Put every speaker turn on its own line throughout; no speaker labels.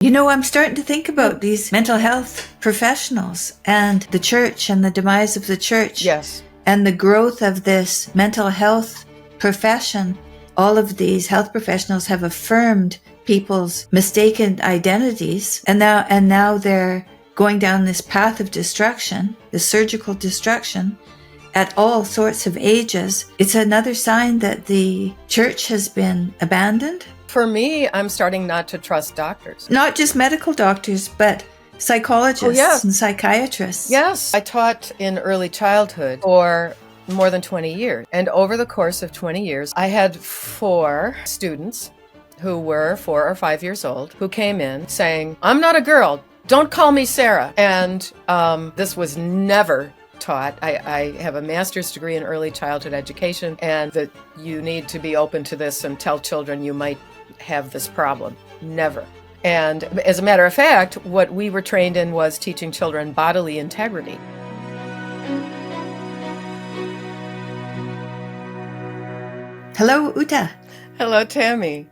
I'm starting to think about these mental health professionals and the church and the demise of the church.
Yes.
And the growth of this mental health profession. All of these health professionals have affirmed people's mistaken identities, and now they're going down this path of destruction, the surgical destruction, at all sorts of ages. It's another sign that the church has been abandoned.
For me, I'm starting not to trust doctors.
Not just medical doctors, but psychologists and psychiatrists.
Yes. I taught in early childhood for more than 20 years. And over the course of 20 years, I had 4 students who were 4 or 5 years old who came in saying, "I'm not a girl. Don't call me Sarah." And this was never taught. I have a master's degree in early childhood education, and that you need to be open to this and tell children you might have this problem. Never. And as a matter of fact, what we were trained in was teaching children bodily integrity.
Hello, Ute.
Hello, Tammy.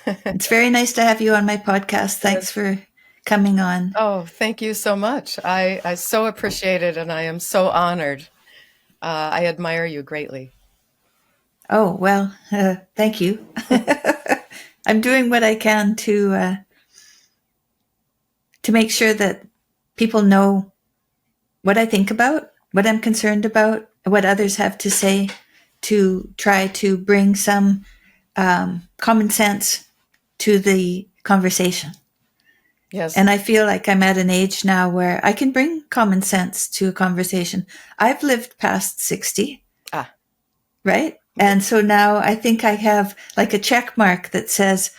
It's very nice to have you on my podcast. Thanks for coming on.
Oh, thank you so much. I so appreciate it, and I am so honored. I admire you greatly.
Oh, well, thank you. I'm doing what I can to make sure that people know what I think about, what I'm concerned about, what others have to say, to try to bring some common sense to the conversation.
Yes.
And I feel like I'm at an age now where I can bring common sense to a conversation. I've lived past 60. Right? And so now I think I have like a check mark that says,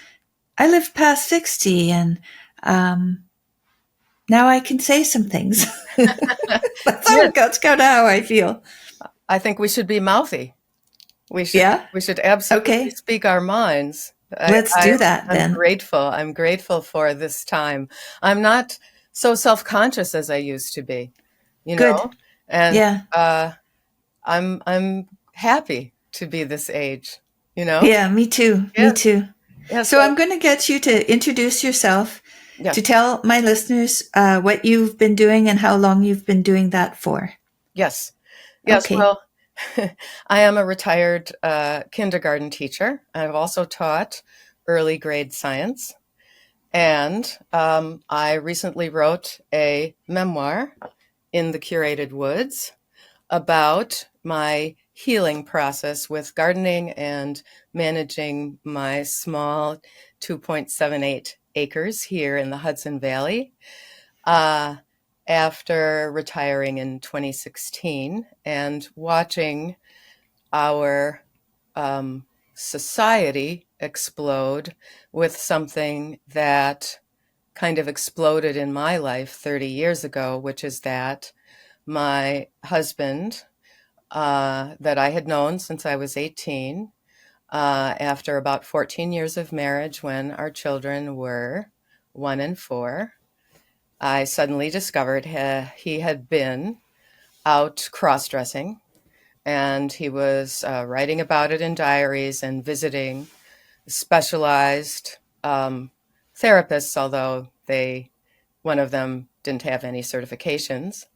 I lived past 60, and now I can say some things. That's kind of how I feel.
I think we should be mouthy. We should absolutely speak our minds.
Let's do that then.
I'm grateful for this time. I'm not so self-conscious as I used to be, know? And I'm happy to be this age,
Yeah, me too.
Yeah.
Me too.
Yeah,
so I'm going to get you to introduce yourself, to tell my listeners what you've been doing and how long you've been doing that for.
Yes.
Okay.
Well, I am a retired kindergarten teacher. I've also taught early grade science. And I recently wrote a memoir in the Curated Woods about my healing process with gardening and managing my small 2.78 acres here in the Hudson Valley. After retiring in 2016 and watching our society explode with something that kind of exploded in my life 30 years ago, which is that my husband, that I had known since I was 18, after about 14 years of marriage, when our children were 1 and 4, I suddenly discovered he had been out crossdressing, and he was writing about it in diaries and visiting specialized therapists, although one of them didn't have any certifications.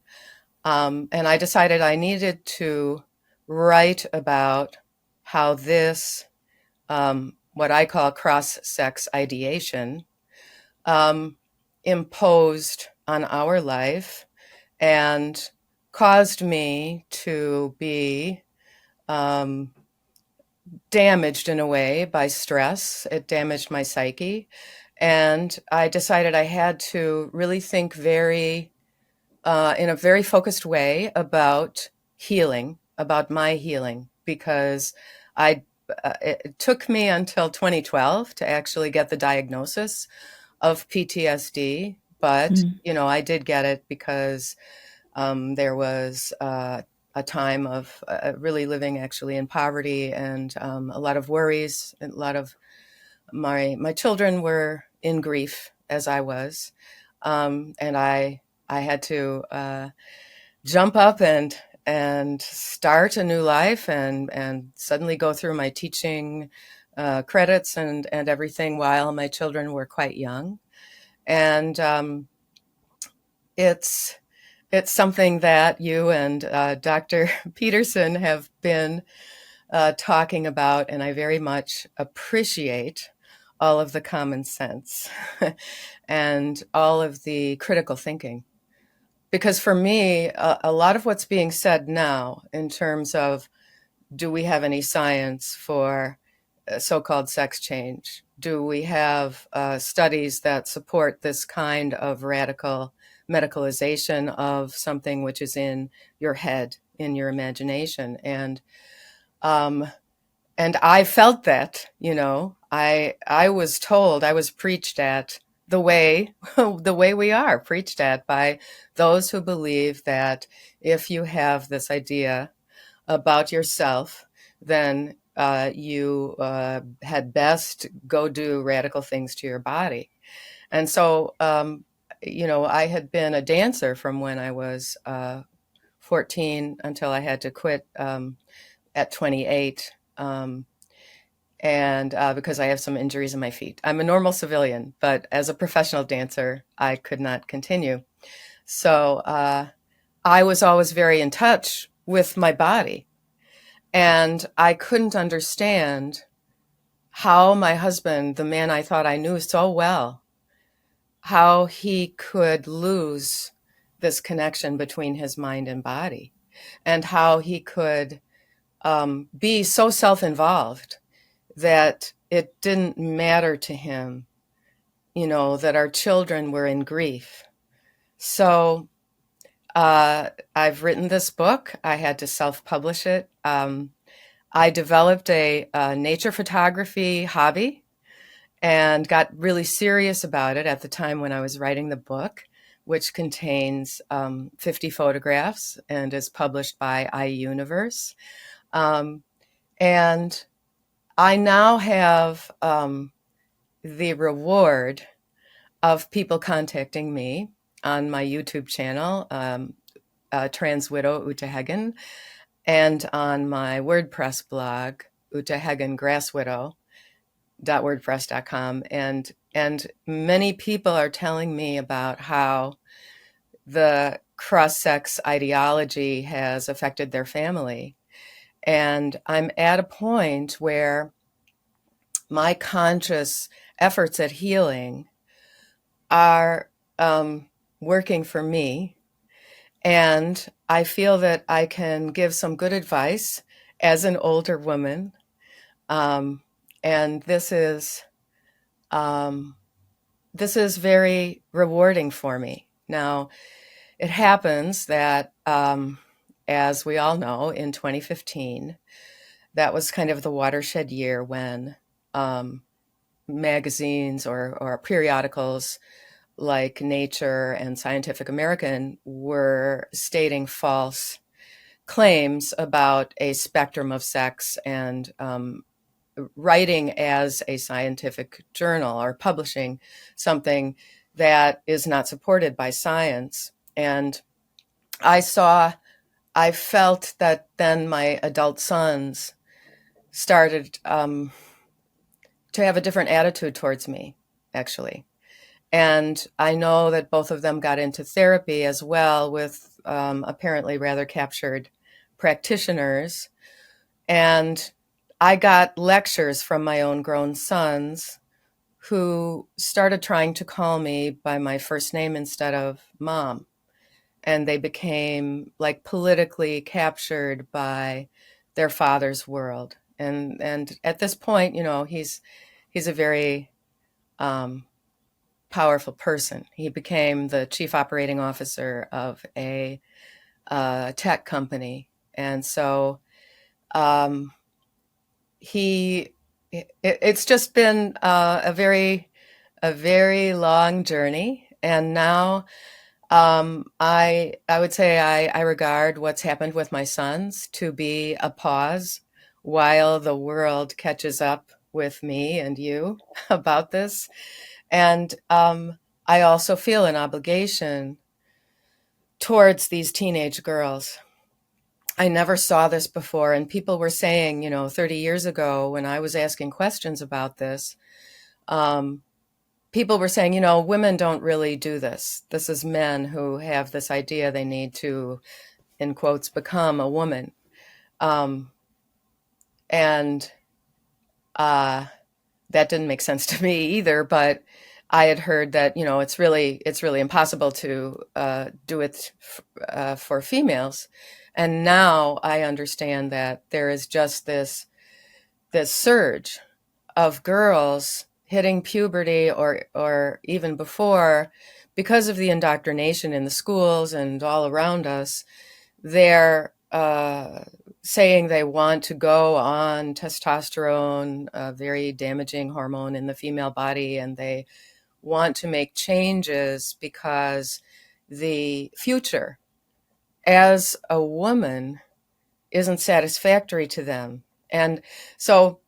And I decided I needed to write about how this, what I call cross-sex ideation, imposed on our life and caused me to be damaged in a way by stress. It damaged my psyche. And I decided I had to really think in a very focused way about healing, about my healing, because it took me until 2012 to actually get the diagnosis of PTSD. But, I did get it because there was a time of really living actually in poverty and a lot of worries. And a lot of my children were in grief as I was. And I had to jump up and start a new life and suddenly go through my teaching credits and everything while my children were quite young. And it's something that you and Dr. Peterson have been talking about, and I very much appreciate all of the common sense and all of the critical thinking. Because for me, a lot of what's being said now in terms of, do we have any science for so-called sex change? Do we have studies that support this kind of radical medicalization of something which is in your head, in your imagination? Um, and I felt that, I was told, I was preached at the way the way we are preached at by those who believe that if you have this idea about yourself, then you had best go do radical things to your body. And so, I had been a dancer from when I was 14 until I had to quit at 28. And because I have some injuries in my feet. I'm a normal civilian, but as a professional dancer, I could not continue. So I was always very in touch with my body. And I couldn't understand how my husband, the man I thought I knew so well, how he could lose this connection between his mind and body, and how he could be so self-involved that it didn't matter to him, that our children were in grief. So I've written this book. I had to self-publish it. I developed a nature photography hobby and got really serious about it at the time when I was writing the book, which contains 50 photographs and is published by iUniverse. And I now have the reward of people contacting me on my YouTube channel, Trans Widow Ute Heggen, and on my WordPress blog, Ute Heggen Grass Widow .wordpress.com, and many people are telling me about how the cross-sex ideology has affected their family. And I'm at a point where my conscious efforts at healing are working for me. And I feel that I can give some good advice as an older woman. And this is very rewarding for me. Now, it happens that, as we all know, in 2015, that was kind of the watershed year when magazines or periodicals like Nature and Scientific American were stating false claims about a spectrum of sex and writing as a scientific journal or publishing something that is not supported by science. And I felt that then my adult sons started to have a different attitude towards me, actually. And I know that both of them got into therapy as well with apparently rather captured practitioners. And I got lectures from my own grown sons who started trying to call me by my first name instead of mom. And they became like politically captured by their father's world. And at this point, he's a very powerful person. He became the chief operating officer of a tech company. And so it's just been a very long journey. And now I would say I regard what's happened with my sons to be a pause while the world catches up with me and you about this. And I also feel an obligation towards these teenage girls. I never saw this before. And people were saying, 30 years ago when I was asking questions about this, people were saying, you know, women don't really do this. This is men who have this idea they need to, in quotes, become a woman. Um, and uh, that didn't make sense to me either. But I had heard that, you know, it's really impossible to do it for females. And now I understand that there is just this surge of girls hitting puberty or even before, because of the indoctrination in the schools and all around us. They're saying they want to go on testosterone, a very damaging hormone in the female body, and they want to make changes because the future as a woman isn't satisfactory to them. And so,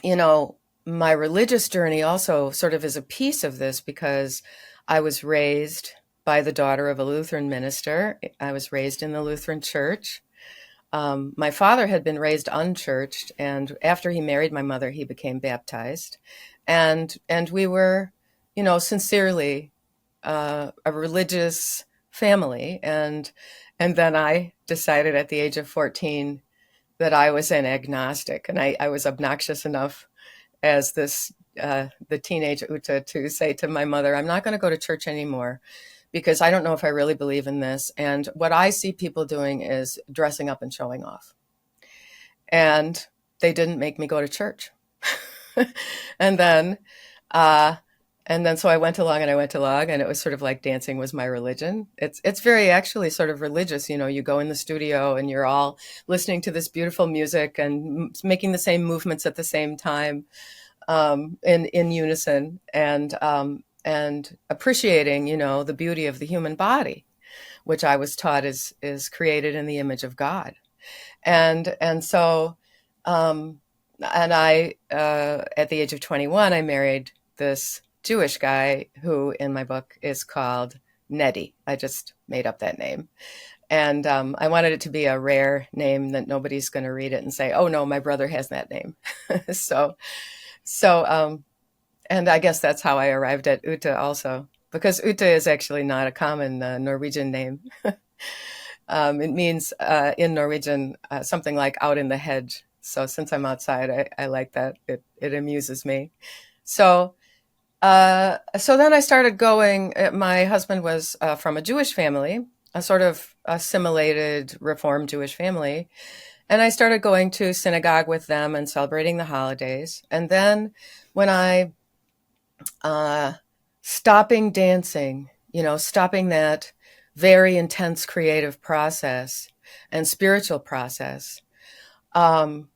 you know, my religious journey also sort of is a piece of this, because I was raised by the daughter of a Lutheran minister. I was raised in the Lutheran church. My father had been raised unchurched, and after he married my mother, he became baptized. And we were, you know, sincerely a religious family. And then I decided at the age of 14 that I was an agnostic, and I was obnoxious enough as the teenage Ute to say to my mother, I'm not going to go to church anymore because I don't know if I really believe in this. And what I see people doing is dressing up and showing off. And they didn't make me go to church. and then, uh, and then so I went along, and it was sort of like dancing was my religion. It's very actually sort of religious. You know, you go in the studio and you're all listening to this beautiful music and making the same movements at the same time, in unison, and appreciating, you know, the beauty of the human body, which I was taught is created in the image of God. And so, and I, at the age of 21, I married this Jewish guy who in my book is called Nettie. I just made up that name. And I wanted it to be a rare name that nobody's going to read it and say, oh no, my brother has that name. so, so, and I guess that's how I arrived at Ute also, because Ute is actually not a common Norwegian name. It means in Norwegian something like out in the hedge. So since I'm outside, I like that. It amuses me. So so then I started going. My husband was from a Jewish family, a sort of assimilated Reform Jewish family. And I started going to synagogue with them and celebrating the holidays. And then when I stopping dancing, you know, stopping that very intense creative process and spiritual process, um,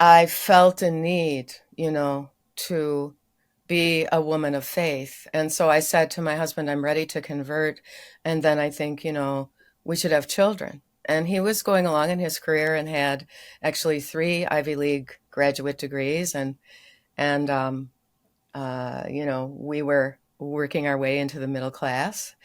I felt a need, you know, to be a woman of faith. And so I said to my husband, I'm ready to convert. And then I think, you know, we should have children. And he was going along in his career and had actually 3 Ivy League graduate degrees. And you know, we were working our way into the middle class.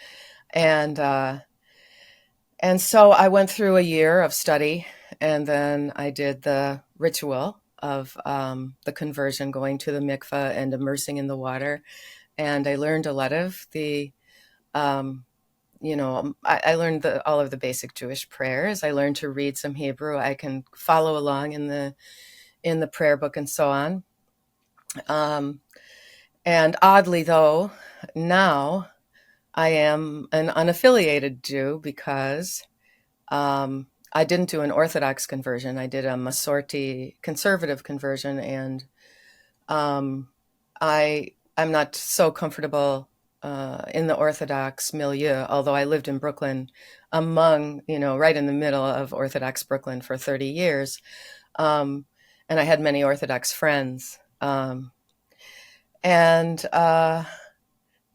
And, and so I went through a year of study, and then I did the ritual of the conversion, going to the mikveh and immersing in the water. And I learned a lot of the, you know, I learned all of the basic Jewish prayers. I learned to read some Hebrew. I can follow along in the prayer book and so on. And oddly, though, now I am an unaffiliated Jew because I didn't do an Orthodox conversion. I did a Masorti conservative conversion, and I'm not so comfortable in the Orthodox milieu, although I lived in Brooklyn among, you know, right in the middle of Orthodox Brooklyn for 30 years. And I had many Orthodox friends. And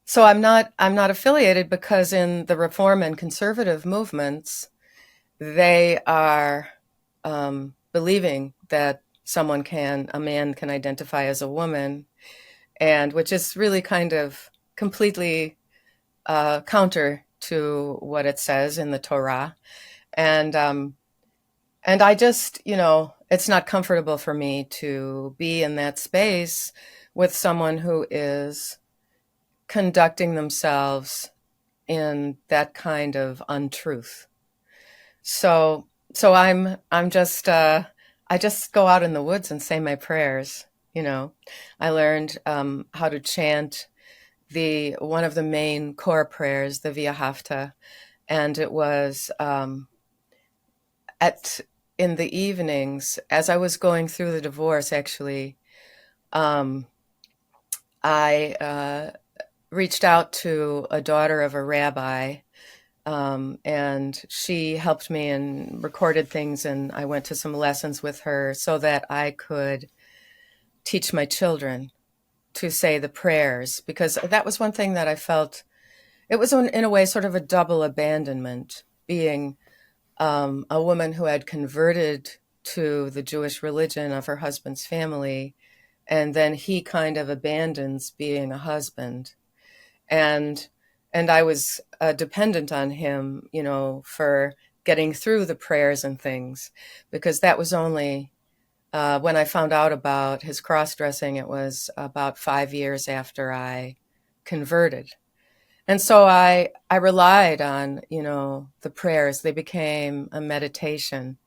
so I'm not affiliated because in the Reform and conservative movements, they are believing that a man can identify as a woman, and which is really kind of completely counter to what it says in the Torah. And I just, you know, it's not comfortable for me to be in that space with someone who is conducting themselves in that kind of untruth. So I'm just I just go out in the woods and say my prayers. I learned how to chant the one of the main core prayers, the Via Hafta, and it was at in the evenings as I was going through the divorce. Actually, um, I reached out to a daughter of a rabbi, and she helped me and recorded things, and I went to some lessons with her so that I could teach my children to say the prayers, because that was one thing that I felt it was in a way sort of a double abandonment, being a woman who had converted to the Jewish religion of her husband's family, and then he kind of abandons being a husband, and I was dependent on him, for getting through the prayers and things, because that was only when I found out about his cross-dressing. It was about 5 years after I converted. And so I relied on, the prayers. They became a meditation.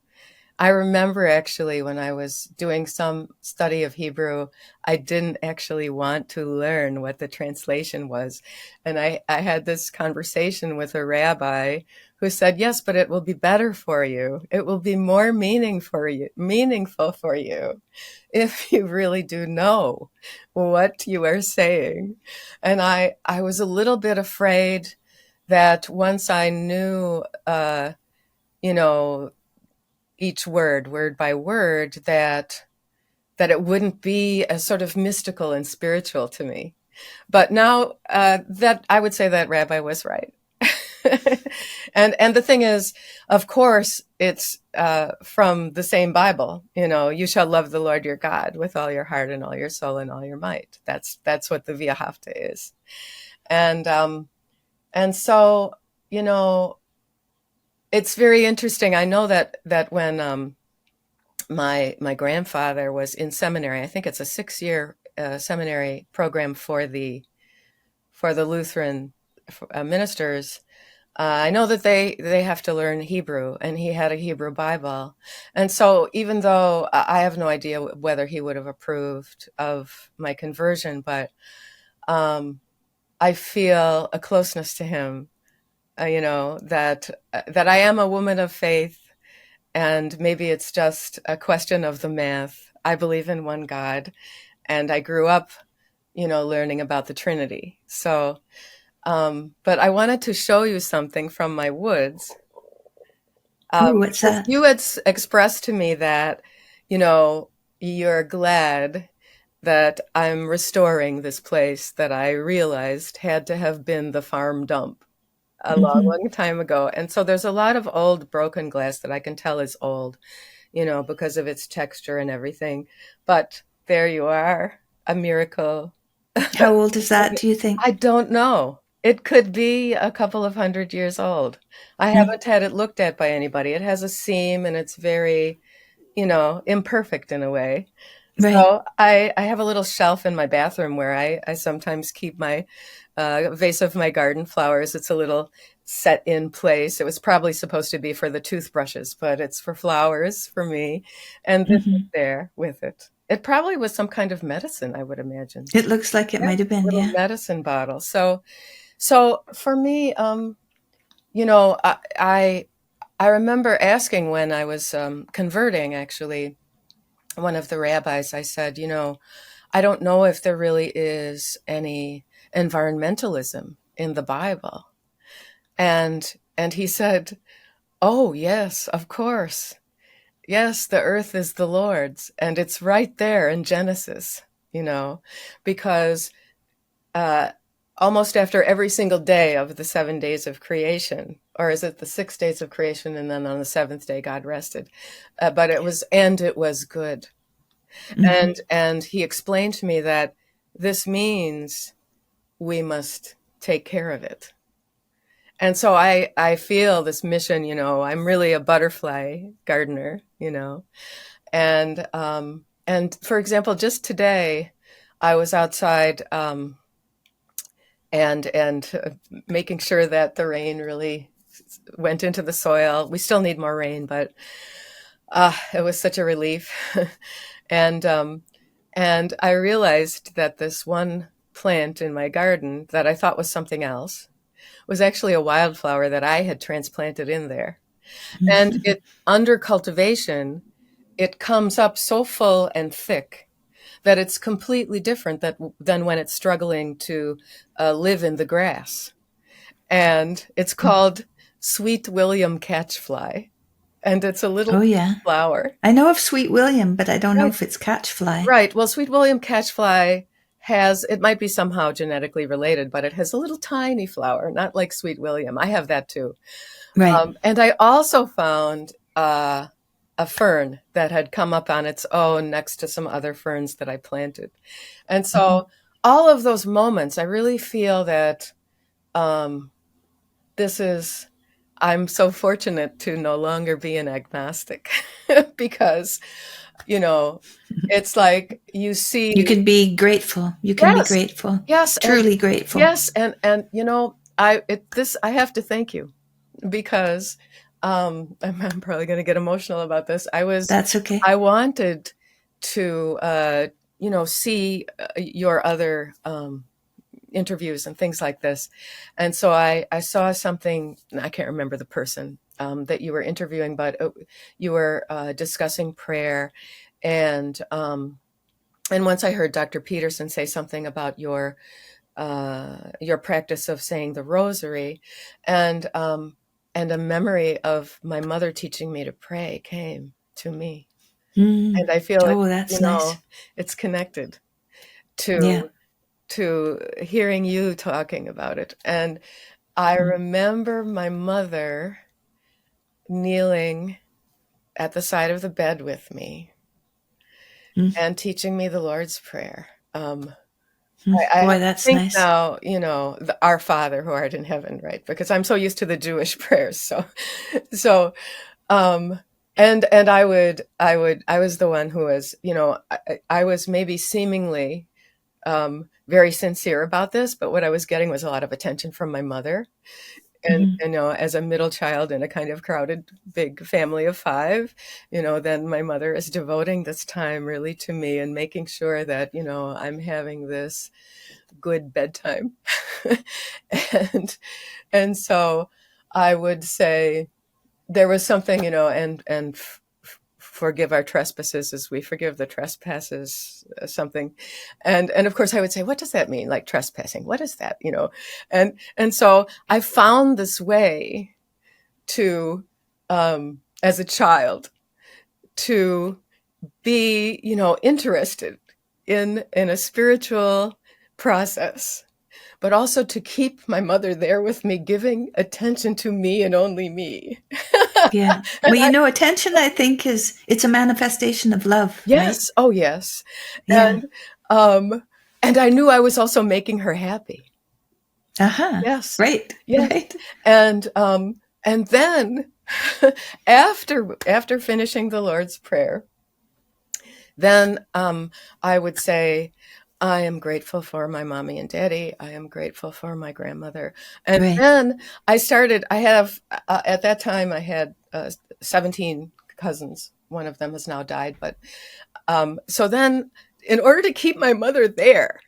I remember actually when I was doing some study of Hebrew, I didn't actually want to learn what the translation was. And I had this conversation with a rabbi who said, yes, but it will be better for you. It will be more meaningful for you if you really do know what you are saying. And I was a little bit afraid that once I knew, you know, each word by word, that it wouldn't be as sort of mystical and spiritual to me. But now that I would say that rabbi was right. And the thing is, of course, it's from the same Bible. You shall love the Lord your God with all your heart and all your soul and all your might. That's what the Via Hafta is. And so, it's very interesting. I know that when my grandfather was in seminary, I think it's a 6-year seminary program for the Lutheran ministers. I know that they have to learn Hebrew, and he had a Hebrew Bible. And so even though I have no idea whether he would have approved of my conversion, but I feel a closeness to him, that I am a woman of faith, and maybe it's just a question of the math. I believe in one God, and I grew up, learning about the Trinity. So, but I wanted to show you something from my woods.
Ooh, what's
Because
that?
you had expressed to me that, you're glad that I'm restoring this place that I realized had to have been the farm dump a long,
Hmm.
long time ago. And so there's a lot of old broken glass that I can tell is old, because of its texture and everything. But there you are, a miracle.
How old is that, do you think?
I don't know. It could be a couple of 100 years old. I
Mm.
haven't had it looked at by anybody. It has a seam, and it's very, imperfect in a way.
Right.
So I have a little shelf in my bathroom where I sometimes keep my vase of my garden flowers. It's a little set in place. It was probably supposed to be for the toothbrushes, but it's for flowers for me. And this is
Hmm.
there with it. It probably was some kind of medicine, I would imagine.
It looks like it
Yeah,
might have been,
little
yeah.
medicine bottle. So for me, I remember asking when I was converting, actually, one of the rabbis. I said, I don't know if there really is any environmentalism in the Bible. And he said, "Oh, yes, of course. Yes, the earth is the Lord's, and it's right there in Genesis, because uh, almost after every single day of the 7 days of creation, or is it the 6 days of creation, and then on the seventh day God rested? But it was good."
Hmm.
And he explained to me that this means we must take care of it. And so I feel this mission, I'm really a butterfly gardener, and for example, just today I was outside, and making sure that the rain really went into the soil. We still need more rain, but it was such a relief. and and I realized that this one plant in my garden that I thought was something else was actually a wildflower that I had transplanted in there. And it, under cultivation, it comes up so full and thick that it's completely different than when it's struggling to live in the grass. And it's called Sweet William Catchfly. And it's a little
Oh, yeah.
flower.
I know of Sweet William, but I don't know
Right.
if it's catchfly.
Right. Well, Sweet William Catchfly has, it might be somehow genetically related, but it has a little tiny flower, not like Sweet William. I have that too.
Right.
And I also found a fern that had come up on its own next to some other ferns that I planted. And so all of those moments, I really feel that this is, I'm so fortunate to no longer be an agnostic because, you know, it's like you see.
You can be grateful. You can be grateful.
Yes.
Truly grateful.
Yes. And, you know, I have to thank you because I'm probably going to get emotional about this.
That's okay.
I wanted to, you know, see your other interviews and things like this. And so I saw something, I can't remember the person that you were interviewing, but you were discussing prayer. And once I heard Dr. Peterson say something about your practice of saying the rosary, and a memory of my mother teaching me to pray came to me. And I feel
that's
you know,
nice.
it's connected to hearing you talking about it. And I remember my mother kneeling at the side of the bed with me and teaching me the Lord's Prayer.
Boy, that's
think
nice.
now, you know, Our Father who art in heaven, right? Because I'm so used to the Jewish prayers. So, and I was the one who was, you know, I was maybe seemingly very sincere about this, but what I was getting was a lot of attention from my mother. And, you know, as a middle child in a kind of crowded, big family of 5, you know, then my mother is devoting this time really to me and making sure that, you know, I'm having this good bedtime. and so I would say there was something, you know, and forgive our trespasses as we forgive the trespasses, something. And of course I would say, what does that mean? Like trespassing? What is that? You know? And so I found this way to, as a child, to be, you know, interested in a spiritual process, but also to keep my mother there with me, giving attention to me and only me.
Yeah. Well, you know, attention, I think, it's a manifestation of love,
Yes.
right?
Oh, yes.
Yeah.
And I knew I was also making her happy. Yes.
Right.
Yes.
Right.
And then after finishing the Lord's Prayer, then I would say, I am grateful for my mommy and daddy. I am grateful for my grandmother. And then I have, at that time, I had 17 cousins. One of them has now died. But so then, in order to keep my mother there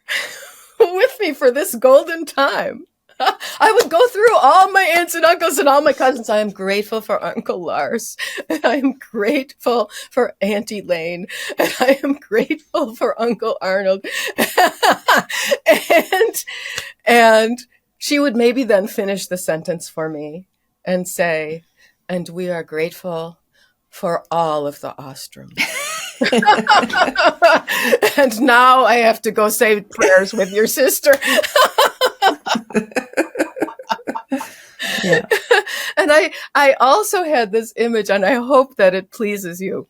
with me for this golden time, I would go through all my aunts and uncles and all my cousins. I am grateful for Uncle Lars, and I am grateful for Auntie Lane, and I am grateful for Uncle Arnold. and she would maybe then finish the sentence for me and say, and we are grateful for all of the Ostroms. And now I have to go say prayers with your sister.
Yeah.
And I also had this image, and I hope that it pleases you,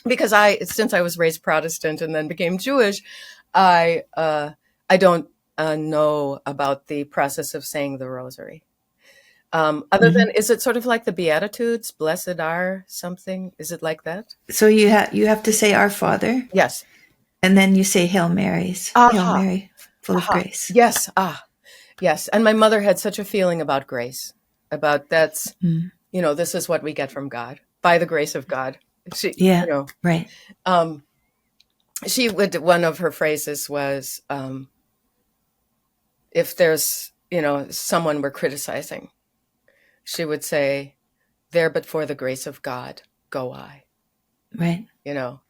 because since I was raised Protestant and then became Jewish, I don't know about the process of saying the rosary. Other than, is it sort of like the Beatitudes? Blessed are something? Is it like that?
So you have to say Our Father.
Yes.
And then you say Hail Marys. Hail Mary, full of grace.
Yes. Yes. And my mother had such a feeling about grace, about that's,
Mm.
this is what we get from God, by the grace of God. She,
Yeah. Right.
um, she would, one of her phrases was, if there's, someone we're criticizing, she would say, there but for the grace of God, go I,
Right.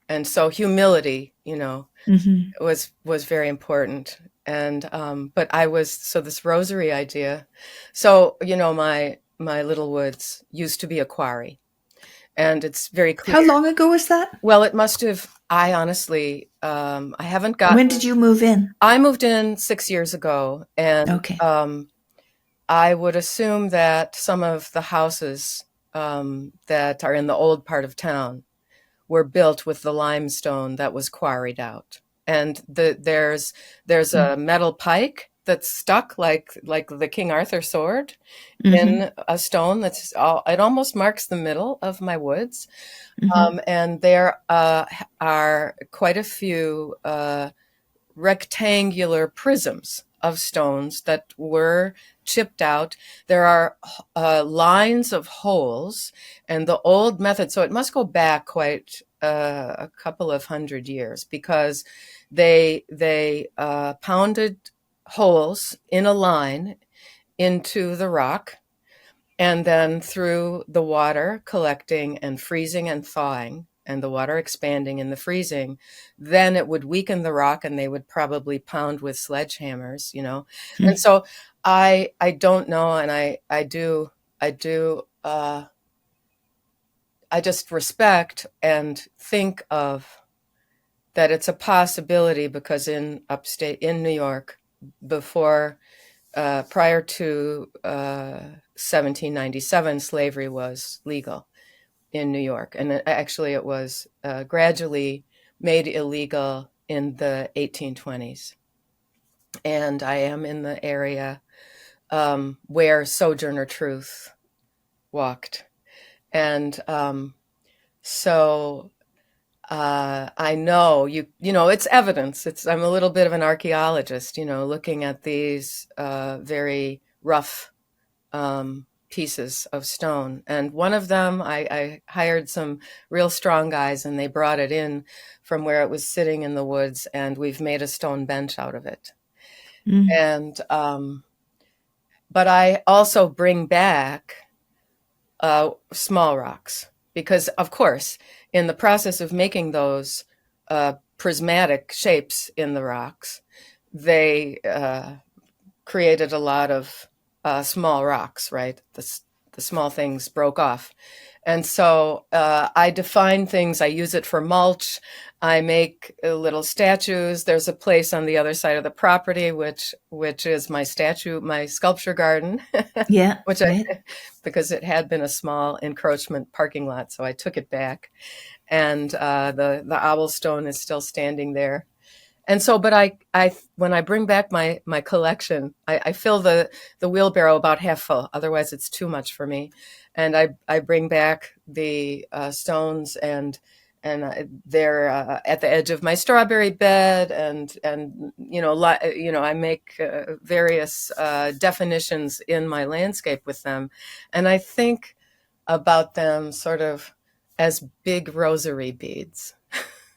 And so humility,
Mm-hmm.
was very important. And but so this rosary idea, so my little woods used to be a quarry, and it's very clear.
How long ago was that?
Well, it must have. I honestly, I haven't gotten.
When did you move in?
I moved in 6 years ago, and
Okay.
I would assume that some of the houses that are in the old part of town were built with the limestone that was quarried out. And there's a metal pike that's stuck like the King Arthur sword
Mm-hmm.
in a stone it almost marks the middle of my woods.
Mm-hmm.
And there are quite a few rectangular prisms of stones that were chipped out. There are lines of holes, and the old method, so it must go back quite a couple of 100 years, because they pounded holes in a line into the rock, and then through the water collecting and freezing and thawing, and the water expanding in the freezing, then it would weaken the rock, and they would probably pound with sledgehammers. And so I don't know, and I just respect and think of that it's a possibility, because in upstate, in New York, before prior to 1797, slavery was legal in New York. And actually, it was gradually made illegal in the 1820s. And I am in the area where Sojourner Truth walked. And so I know it's evidence. I'm a little bit of an archaeologist, looking at these very rough pieces of stone. And one of them, I hired some real strong guys, and they brought it in from where it was sitting in the woods, and we've made a stone bench out of it.
Mm.
And but I also bring back small rocks, because, of course, in the process of making those prismatic shapes in the rocks, they created a lot of small rocks, right? The small things broke off. And so I define things. I use it for mulch. I make little statues. There's a place on the other side of the property, which is my sculpture garden.
Yeah.
which
Right.
because it had been a small encroachment parking lot, so I took it back. And the obelstone is still standing there. And so, but I when I bring back my collection, I fill the wheelbarrow about half full. Otherwise, it's too much for me. And I bring back the stones, and they're at the edge of my strawberry bed, and I make various definitions in my landscape with them, and I think about them sort of as big rosary beads,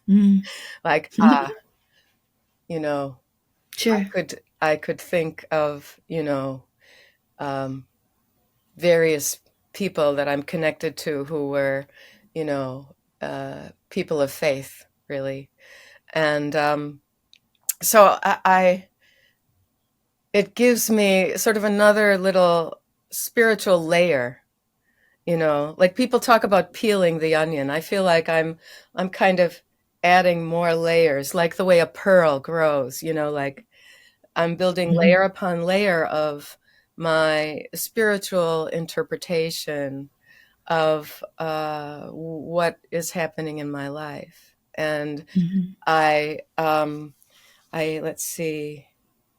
Mm.
like you know,
Sure.
I could think of, um, various people that I'm connected to who were, people of faith, really. And so it gives me sort of another little spiritual layer, like people talk about peeling the onion. I feel like I'm kind of adding more layers, like the way a pearl grows, like I'm building
Mm-hmm.
layer upon layer of my spiritual interpretation of what is happening in my life. And
Mm-hmm.
let's see,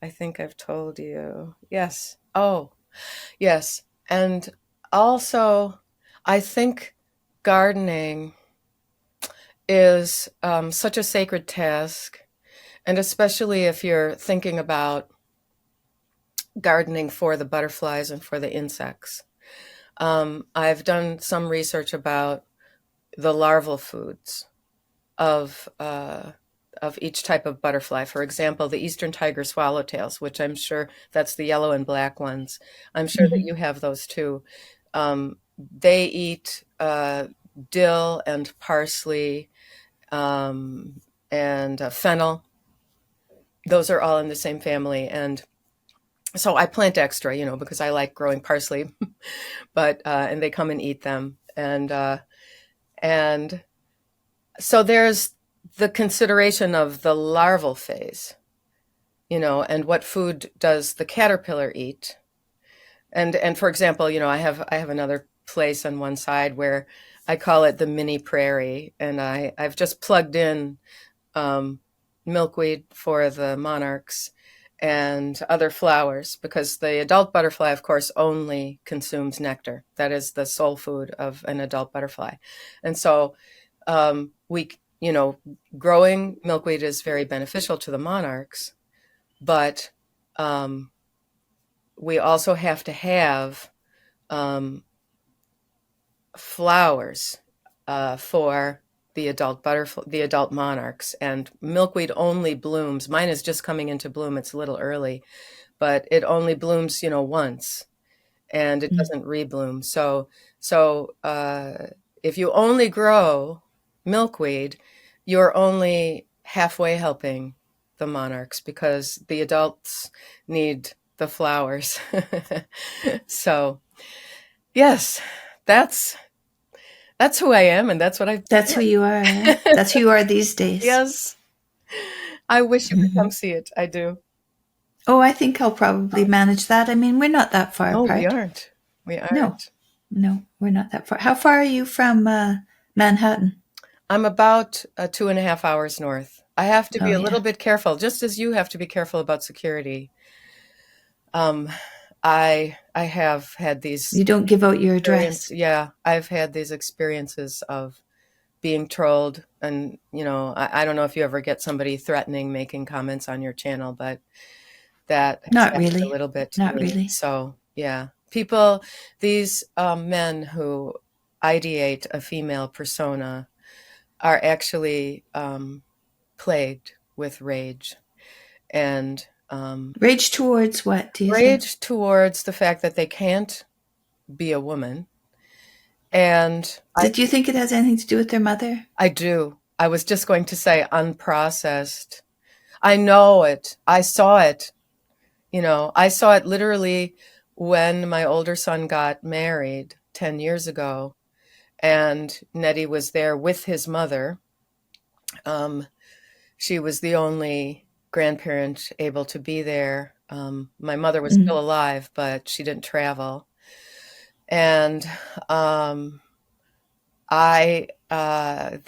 I think I've told you. Yes. Oh, yes. And also, I think gardening is such a sacred task. And especially if you're thinking about gardening for the butterflies and for the insects. I've done some research about the larval foods of each type of butterfly. For example, the eastern tiger swallowtails, which I'm sure that's the yellow and black ones. I'm sure that you have those too. They eat dill and parsley and fennel. Those are all in the same family, and so I plant extra, because I like growing parsley, but and they come and eat them, and so there's the consideration of the larval phase, and what food does the caterpillar eat? And for example, I have another place on one side where I call it the mini prairie, and I've just plugged in um, milkweed for the monarchs and other flowers, because the adult butterfly, of course, only consumes nectar. That is the sole food of an adult butterfly. And so growing milkweed is very beneficial to the monarchs, but um, we also have to have um, flowers for the adult monarchs, and milkweed only blooms. Mine is just coming into bloom. It's a little early, but it only blooms, once, and it doesn't rebloom. So if you only grow milkweed, you're only halfway helping the monarchs, because the adults need the flowers. So, yes, that's who I am, and that's what I.
That's who you are. That's who you are these days.
Yes, I wish you could come see it. I do.
Oh, I think I'll probably manage that. I mean, we're not that far
No, we
apart.
aren't. We
No,
aren't.
no, we're not that far. How far are you from Manhattan?
I'm about 2.5 hours north. I have to
Oh,
be a little
yeah.
bit careful, just as you have to be careful about security. Um, I have had these
You don't give out your
experience.
address.
Yeah, I've had these experiences of being trolled, and I don't know if you ever get somebody threatening, making comments on your channel, but that has
Not
happened a
really.
little bit to
Not
me.
really.
So yeah, people, these men who ideate a female persona are actually plagued with rage, and
Rage towards what, do you think?
rage towards the fact that they can't be a woman. And
Did you think it has anything to do with their mother?
I do. I was just going to say unprocessed. I know it. I saw it. I saw it literally when my older son got married 10 years ago, and Nettie was there with his mother. She was the only grandparent able to be there. My mother was still alive, but she didn't travel. And they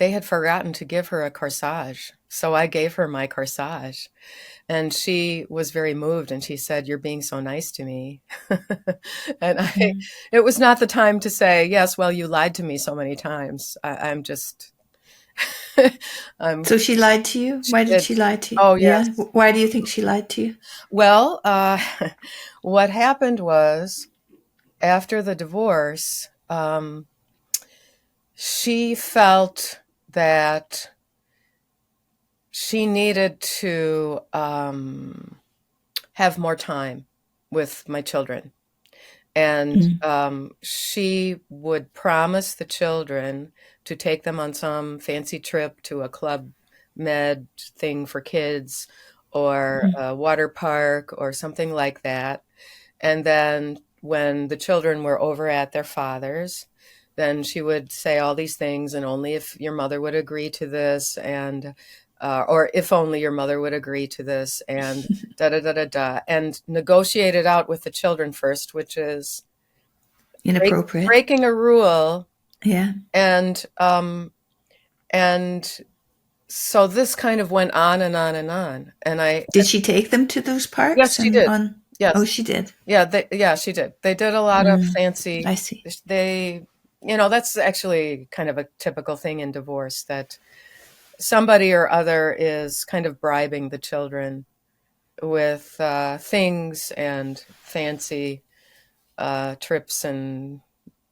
had forgotten to give her a corsage. So I gave her my corsage, and she was very moved, and she said, "You're being so nice to me." And it was not the time to say, "Yes, well, you lied to me so many times." I'm just, I'm,
So she lied to you?
she
Why did
did.
she lie to you?
Oh,
Yeah.
yes.
Why do you think she lied to you?
Well, what happened was, after the divorce, she felt that she needed to have more time with my children. And she would promise the children to take them on some fancy trip to a Club Med thing for kids, or a water park or something like that. And then when the children were over at their father's, then she would say all these things, and only if your mother would agree to this, and or if only your mother would agree to this, and da da da da da, and negotiate it out with the children first, which is
Inappropriate.
breaking a rule.
Yeah.
And so this kind of went on and on and on. And
Did she take them to those
yes,
parks
she
and
did.
on? Oh,
Yes.
she did.
Yeah, she did. They did a lot of fancy,
I see.
they, that's actually kind of a typical thing in divorce, that somebody or other is kind of bribing the children things and fancy trips and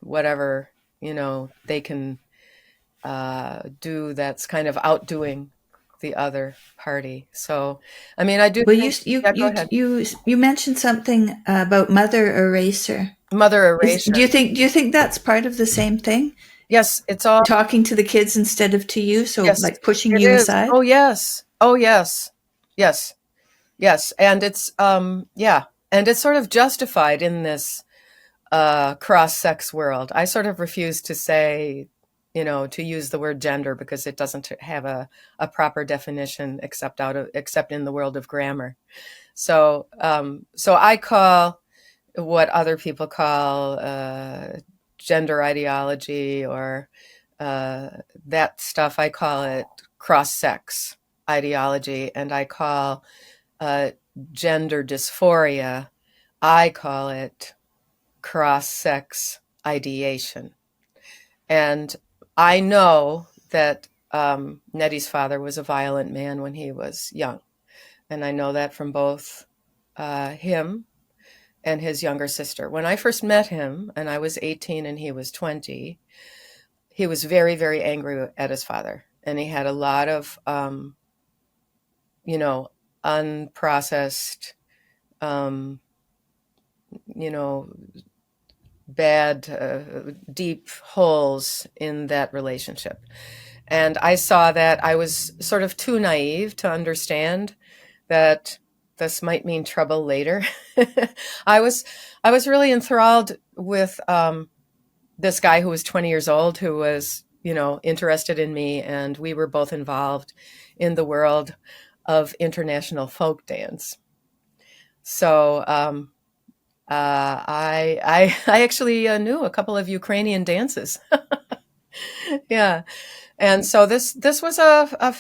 whatever, they can do that's kind of outdoing the other party. So, I mean, I do
Well,
think, yeah, go ahead.
you mentioned something about mother eraser.
Mother
Do
erasure.
you think that's part of the same thing?
Yes, it's all,
Talking to the kids instead of to you, so
yes,
like pushing
it
you
is. Oh,
aside?
yes. Oh, yes. Yes. Yes. And it's, yeah. And it's sort of justified in this cross-sex world. I sort of refuse to say, to use the word gender because it doesn't have a proper definition except in the world of grammar. So I call what other people call gender ideology or that stuff. I call it cross-sex ideology, and I call uh, gender dysphoria. I call it cross-sex ideation. And I know that Nettie's father was a violent man when he was young. And I know that from both him and his younger sister. When I first met him, and I was 18 and he was 20, he was very, very angry at his father. And he had a lot of, you know, unprocessed, um, you know, bad, deep holes in that relationship. And I saw that I was sort of too naive to understand that this might mean trouble later. I was I was really enthralled with this guy who was 20 years old who was, interested in me, and we were both involved in the world of international folk dance. So I actually knew a couple of Ukrainian dances. Yeah, and so this was a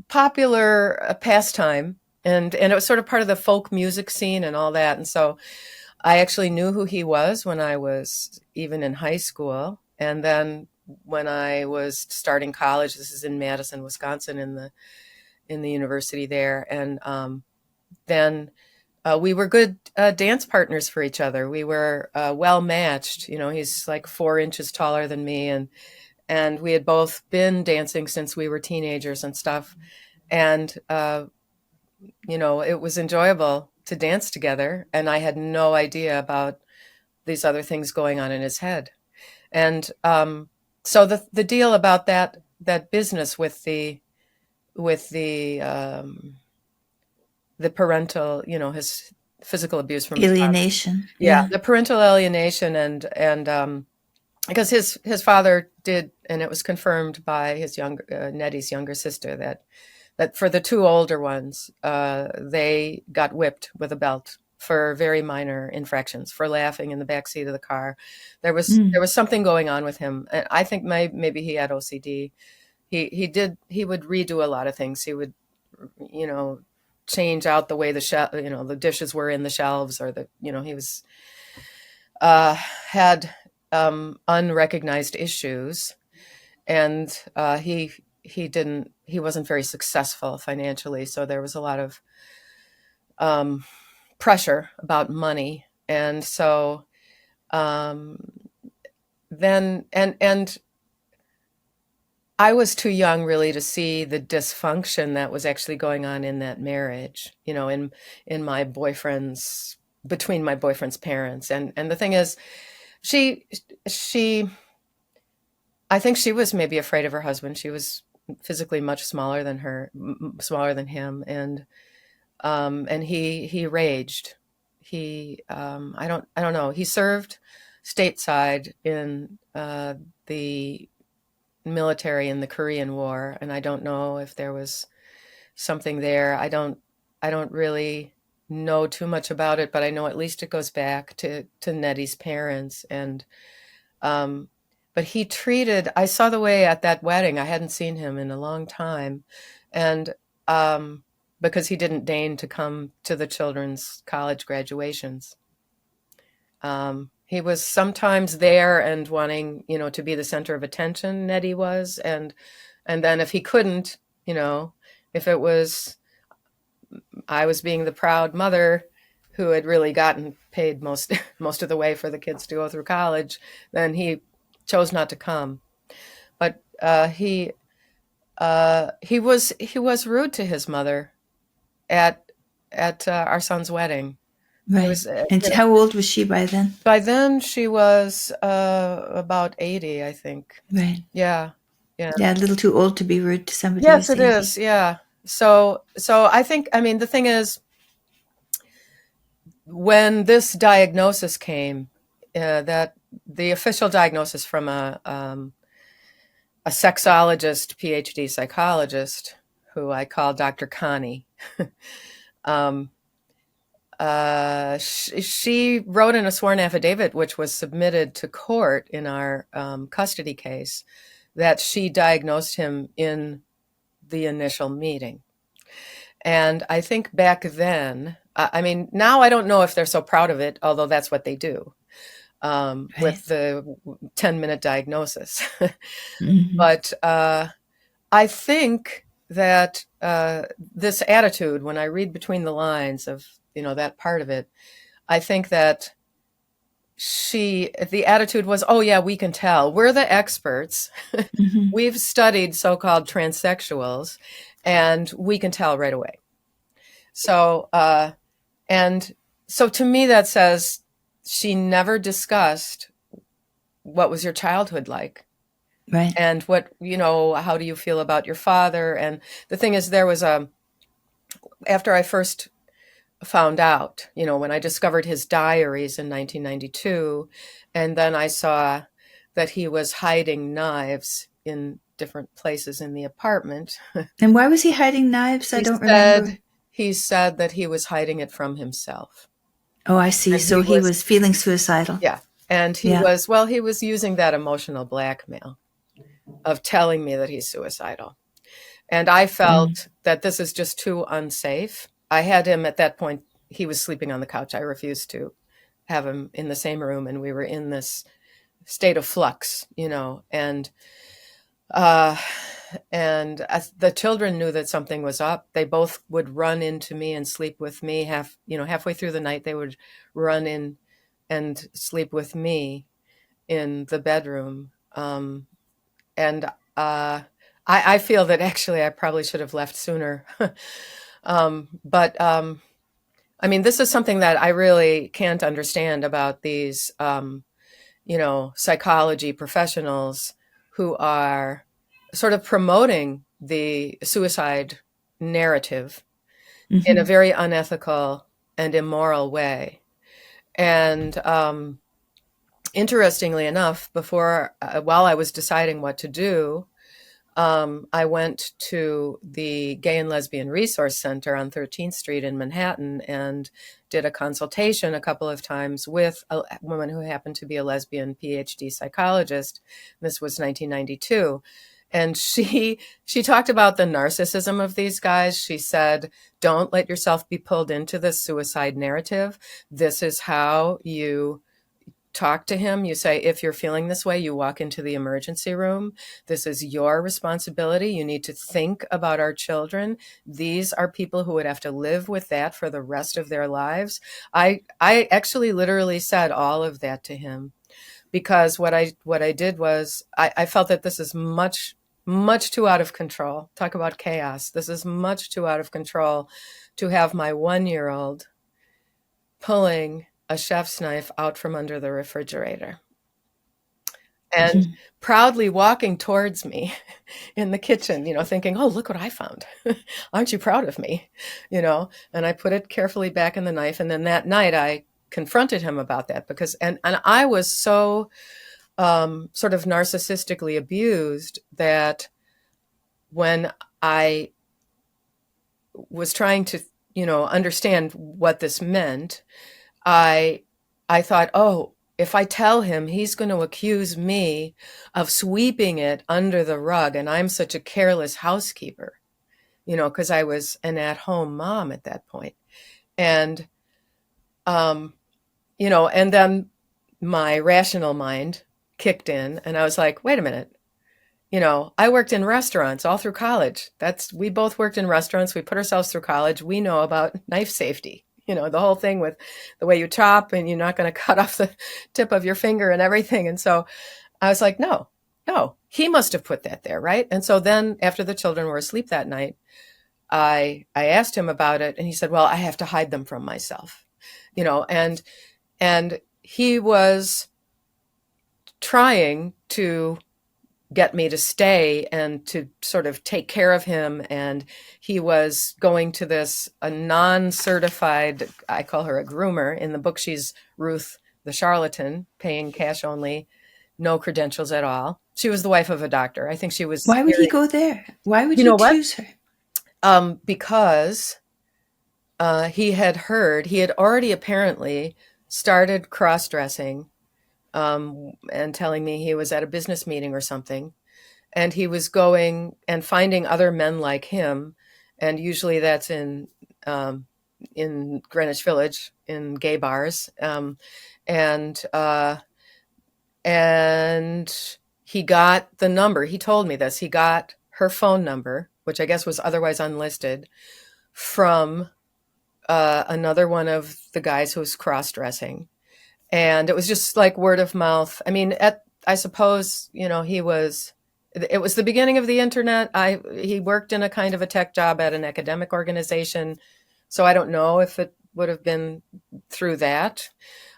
popular pastime, and it was sort of part of the folk music scene and all that. And so I actually knew who he was when I was even in high school, and then when I was starting college, this is in Madison, Wisconsin, in the university there, and then we were good dance partners for each other. We were well matched. He's like 4 inches taller than me, and we had both been dancing since we were teenagers and stuff. And it was enjoyable to dance together, and I had no idea about these other things going on in his head. And so the deal about that business with the parental, his physical abuse from his father.
Alienation.
Yeah,
Yeah.
the parental alienation, and because his father did, and it was confirmed by his younger Nettie's younger sister that for the two older ones, they got whipped with a belt for very minor infractions, for laughing in the back seat of the car. There
Mm.
was something going on with him. And I think maybe he had OCD. He would redo a lot of things. He would, you know, change out the way the dishes were in the shelves, or he was had unrecognized issues, and he wasn't very successful financially, so there was a lot of um, pressure about money. And so um, then and I was too young really to see the dysfunction that was actually going on in that marriage, in my boyfriend's between my boyfriend's parents. And the thing is, she she I think she was maybe afraid of her husband. She was physically much smaller than him, and he raged. I don't know. He served stateside in the military in the Korean War, and I don't know if there was something there. I don't really know too much about it, but I know at least it goes back to Nettie's parents. And um, but I saw the way at that wedding. I hadn't seen him in a long time, and um, because he didn't deign to come to the children's college graduations. He was sometimes there and wanting, to be the center of attention. Nettie was, and then if he couldn't, if it was I was being the proud mother who had really gotten paid most most of the way for the kids to go through college, then he chose not to come. But he was rude to his mother at our son's wedding. He
Right.
was
And how old was she by then?
by then she was about 80, I think.
Right.
Yeah, yeah.
Yeah, a little too old to be rude to somebody
Yes,
who's
it
80.
is. Yeah. So I think, I mean, the thing is, when this diagnosis came, that the official diagnosis from a sexologist, PhD psychologist, who I call Dr. Connie, um, she wrote in a sworn affidavit, which was submitted to court in our custody case, that she diagnosed him in the initial meeting. And I think back then, I mean, now I don't know if they're so proud of it, although that's what they do,
Right.
with the 10-minute diagnosis.
Hmm.
But I think that this attitude, when I read between the lines of, that part of it, I think that the attitude was, oh yeah, we can tell. We're the experts.
Hmm.
We've studied so-called transsexuals, and we can tell right away. So, and so to me, that says she never discussed what was your childhood like,
Right.
and how do you feel about your father? And the thing is, after I first found out, when I discovered his diaries in 1992, and then I saw that he was hiding knives in different places in the apartment.
And why was he hiding knives? I
He
don't remember.
said he said that he was hiding it from himself.
Oh, I see.
And
So
he
he
was,
was feeling suicidal.
yeah. And
Yeah.
he was using that emotional blackmail of telling me that he's suicidal. And I
Mm.
felt that this is just too unsafe. I had him at that point, he was sleeping on the couch. I refused to have him in the same room. And we were in this state of flux, uh, and as the children knew that something was up, they both would run into me and sleep with me. Halfway through the night, they would run in and sleep with me in the bedroom. And I feel that actually I probably should have left sooner. But I mean, this is something that I really can't understand about these, psychology professionals who are sort of promoting the suicide narrative in a
Hmm.
very unethical and immoral way. And interestingly enough, while I was deciding what to do, I went to the Gay and Lesbian Resource Center on 13th Street in Manhattan and did a consultation a couple of times with a woman who happened to be a lesbian PhD psychologist. This was 1992. And she talked about the narcissism of these guys. She said, don't let yourself be pulled into this suicide narrative. This is how you talk to him. You say, if you're feeling this way, you walk into the emergency room. This is your responsibility. You need to think about our children. These are people who would have to live with that for the rest of their lives. I actually literally said all of that to him, because what I did was I felt that this is much, much too out of control. Talk about chaos. This is much too out of control to have my 1-year-old pulling a chef's knife out from under the refrigerator and
Hmm.
proudly walking towards me in the kitchen, thinking, oh, look what I found. Aren't you proud of me? And I put it carefully back in the knife. And then that night I confronted him about that, because, and I was so sort of narcissistically abused that when I was trying to, understand what this meant, I I thought, oh, if I tell him, he's going to accuse me of sweeping it under the rug, and I'm such a careless housekeeper, because I was an at-home mom at that point. And um, and then my rational mind kicked in, and I was like, wait a minute. I worked in restaurants all through college. We both worked in restaurants. We put ourselves through college. We know about knife safety, the whole thing with the way you chop and you're not going to cut off the tip of your finger and everything. And so I was like, no, he must have put that there, right? And so then after the children were asleep that night, I asked him about it, and he said, well, I have to hide them from myself, and he was trying to get me to stay and to sort of take care of him. And he was going to a non-certified, I call her a groomer. In the book, she's Ruth the charlatan, paying cash only, no credentials at all. She was the wife of a doctor. I think she was.
Why would he go there? Why would
You
he
know what?
choose her?
Because he had already apparently started cross-dressing, and telling me he was at a business meeting or something, and he was going and finding other men like him, and usually that's in Greenwich Village in gay bars, and he got the number. He told me this. He got her phone number, which I guess was otherwise unlisted, from another one of the guys who was cross-dressing. And it was just like word of mouth. I mean, I suppose, it was the beginning of the internet. He worked in a kind of a tech job at an academic organization. So I don't know if it would have been through that.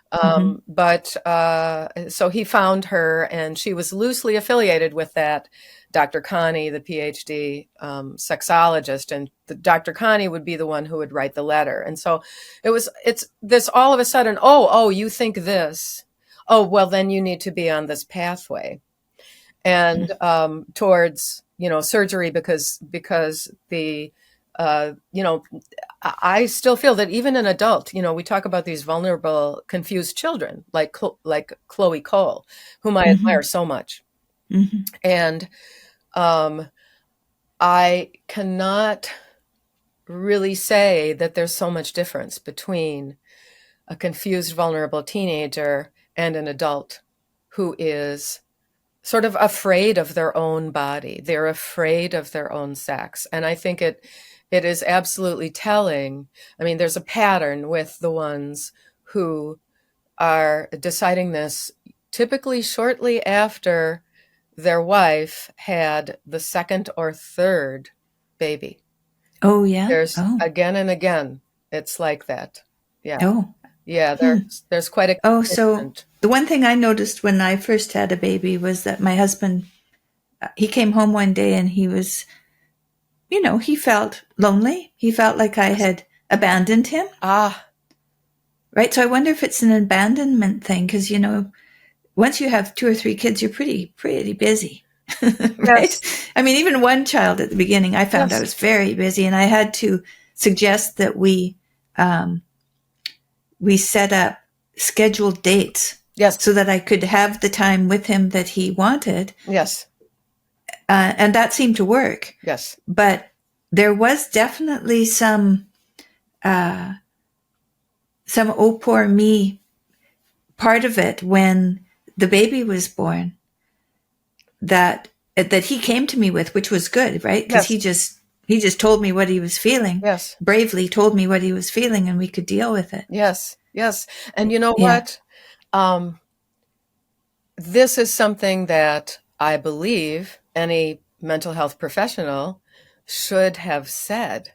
But so he found her, and she was loosely affiliated with that Dr. Connie, the PhD sexologist, and Dr. Connie would be the one who would write the letter. And so it's this all of a sudden, oh, you think this. Oh, well, then you need to be on this pathway. And towards, surgery, because the, I still feel that even an adult, we talk about these vulnerable, confused children, like Chloe Cole, whom I admire so much. And I cannot really say that there's so much difference between a confused, vulnerable teenager and an adult who is sort of afraid of their own body. They're afraid of their own sex. And I think it is absolutely telling. I mean, there's a pattern with the ones who are deciding this typically shortly after their wife had the second or third baby.
Oh, yeah.
There's again and again. It's like that. Yeah.
Oh.
Yeah. There's quite a.
Oh, so the one thing I noticed when I first had a baby was that my husband, he came home one day and he was, he felt lonely. He felt like I had abandoned him. Right. So I wonder if it's an abandonment thing, because, once you have 2 or 3 kids, you're pretty busy. Right?
Yes.
I mean, even one child at the beginning, I found I was very busy, and I had to suggest that we set up scheduled dates.
Yes.
So that I could have the time with him that he wanted.
Yes.
And that seemed to work.
Yes.
But there was definitely some oh poor me part of it when the baby was born that he came to me with, which was good, right? Because he just told me what he was feeling.
Yes.
Bravely told me what he was feeling, and we could deal with it.
Yes. Yes. And you know what? This is something that I believe any mental health professional should have said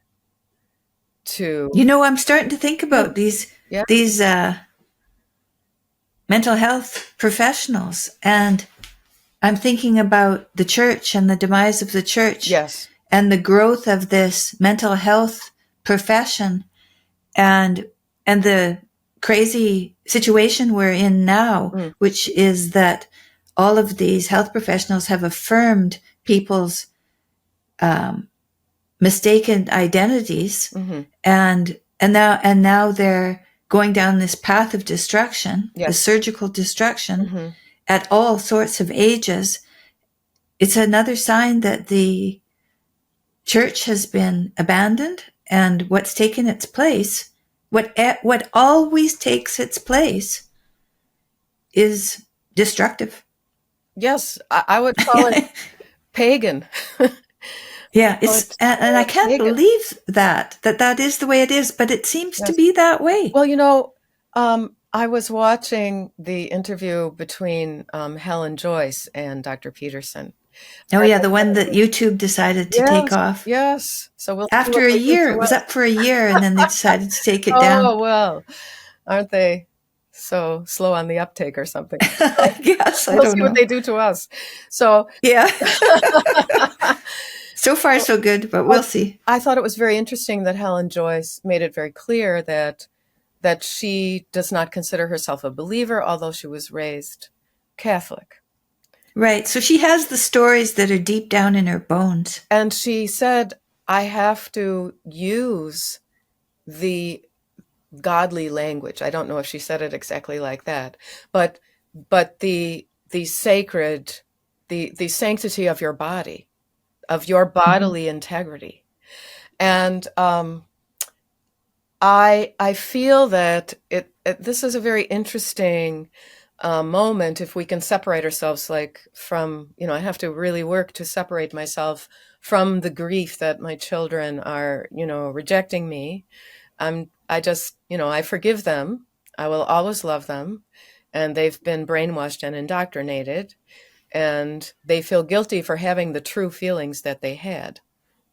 to.
I'm starting to think about these mental health professionals, and I'm thinking about the church and the demise of the church.
Yes.
And the growth of this mental health profession, and the crazy situation we're in now, which is that all of these health professionals have affirmed people's mistaken identities, and now they're going down this path of destruction, the surgical destruction, at all sorts of ages. It's another sign that the church has been abandoned, and what's taken its place, what always takes its place, is destructive.
Yes, I would call it pagan.
Yeah,
Oh,
it's
it's
and I
core
can't
pagan.
believe that is the way it is, but it seems to
Yes.
be that way.
Well, I was watching the interview between Helen Joyce and Dr. Peterson.
Oh
And
yeah,
I
the one
thought it
that
was,
YouTube decided to take
yes,
off.
yes. So we'll see what
After a
they do
year,
to
it was
us.
up for a year, and then they decided to take it down.
Oh, well, aren't they so slow on the uptake or something?
I guess, I
We'll
don't
see what
know.
they do to us. So,
Yeah. So far, so good, but we'll
but
see.
I thought it was very interesting that Helen Joyce made it very clear that she does not consider herself a believer, although she was raised Catholic.
Right. So she has the stories that are deep down in her bones.
And she said, I have to use the godly language. I don't know if she said it exactly like that, but the sacred, the sanctity of your body, of your
Hmm.
bodily integrity. And I feel that this is a very interesting moment if we can separate ourselves, like from, I have to really work to separate myself from the grief that my children are, rejecting me. I just, I forgive them. I will always love them. And they've been brainwashed and indoctrinated. And they feel guilty for having the true feelings that they had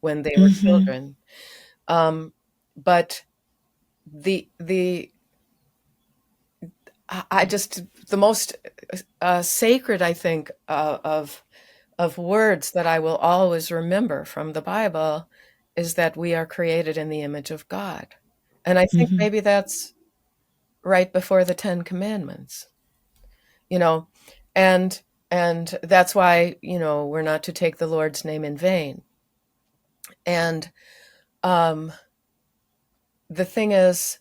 when they were
Hmm.
children. But the I just the most sacred, I think, of words that I will always remember from the Bible is that we are created in the image of God. And I think
Hmm.
maybe that's right before the Ten Commandments, you know, and and that's why, we're not to take the Lord's name in vain. And um, the thing is,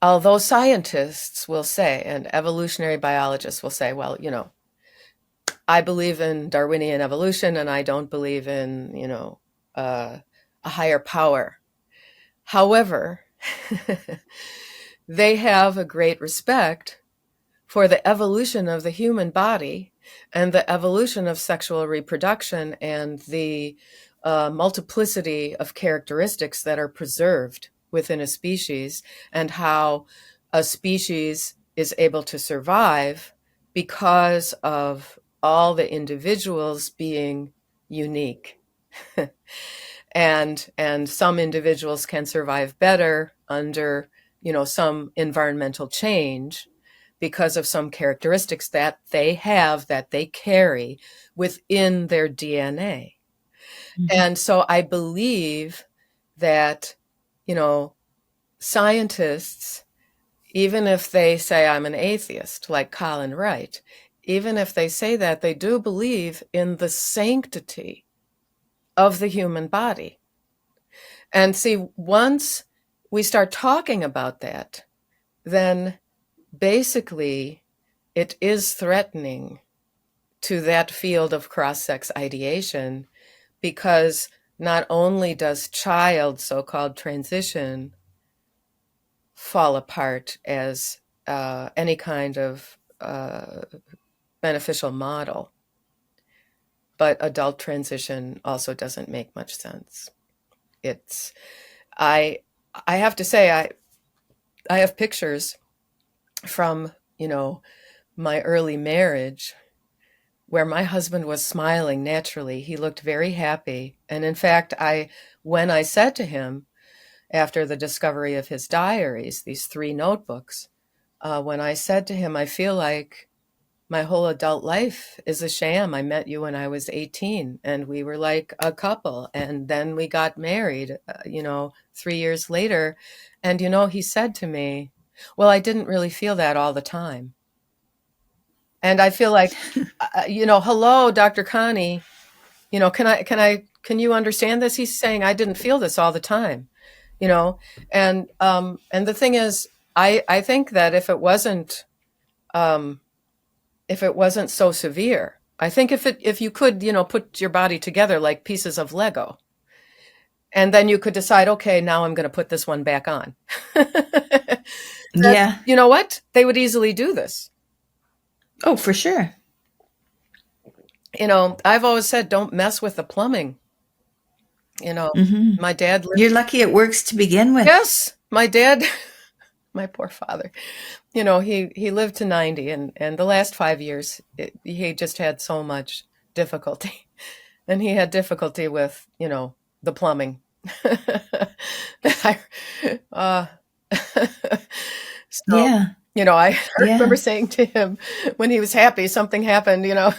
although scientists will say, and evolutionary biologists will say, well, I believe in Darwinian evolution and I don't believe in, a higher power. However, they have a great respect for the evolution of the human body and the evolution of sexual reproduction and the multiplicity of characteristics that are preserved within a species, and how a species is able to survive because of all the individuals being unique. And some individuals can survive better under, some environmental change because of some characteristics that they have, that they carry within their DNA.
Hmm.
And so I believe that, you know, scientists, even if they say I'm an atheist, like Colin Wright, even if they say that, they do believe in the sanctity of the human body. And see, once we start talking about that, then basically it is threatening to that field of cross-sex ideation, because not only does child so-called transition fall apart as any kind of beneficial model, but adult transition also doesn't make much sense. It's I I have to say, I have pictures from, my early marriage where my husband was smiling naturally. He looked very happy. And in fact, when I said to him after the discovery of his diaries, these 3 notebooks, when I said to him, I feel like my whole adult life is a sham. I met you when I was 18 and we were like a couple. And then we got married, 3 years later. And, he said to me, well, I didn't really feel that all the time. And I feel like, hello, Dr. Connie, can you understand this? He's saying, I didn't feel this all the time, you know? And the thing is, I think that um, if it wasn't so severe, I think if you could, put your body together like pieces of Lego, and then you could decide, okay, now I'm going to put this one back on. That,
Yeah.
you know what? They would easily do this.
Oh, for sure.
I've always said, don't mess with the plumbing.
Hmm.
My dad lived.
You're lucky it works to begin with.
Yes, my dad, my poor father, he lived to 90, and the last 5 years, he just had so much difficulty. And he had difficulty with, the plumbing. I, uh, so,
Yeah.
I remember
Yeah.
saying to him when he was happy, something happened, and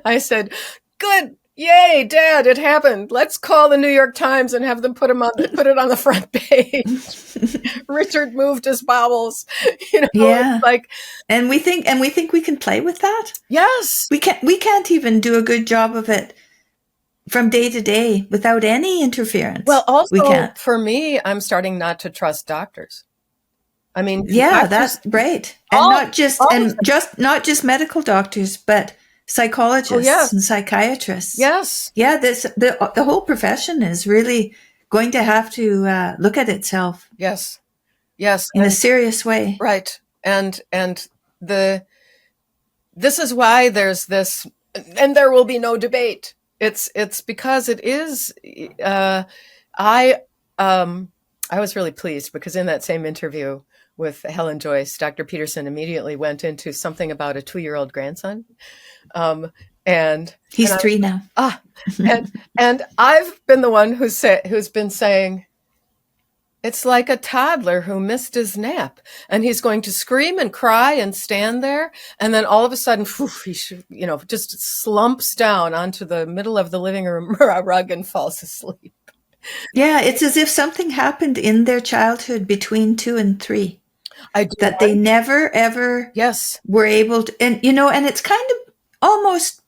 I said, "Good, yay, Dad, it happened. Let's call the New York Times and have them put it on the front page. Richard moved his bowels." It's
Yeah.
like,
And we think we can play with that.
yes.
We can't even do a good job of it from day to day without any interference.
Well,
We
also
can't.
for me, I'm starting not to trust doctors. I mean,
Yeah,
doctors,
that's right. And
all,
not just
all of
and
them.
just not just medical doctors, but
Oh,
psychologists and
yes,
psychiatrists.
yes,
Yeah, the whole profession is really going to have to look at itself
yes, yes,
in a serious way.
right. And the this is why there's this, and there will be no debate. It's because it is. I um I was really pleased because in that same interview with Helen Joyce, Dr. Peterson immediately went into something about a 2-year-old grandson. Um, and and
He's
I was
3 now.
ah and and I've been the one who's been saying it's like a toddler who missed his nap, and he's going to scream and cry and stand there, and then all of a sudden, he just slumps down onto the middle of the living room rug and falls asleep.
Yeah, it's as if something happened in their childhood between 2 and 3
I do
that they
wonder.
never ever
Yes,
were able to, and it's kind of almost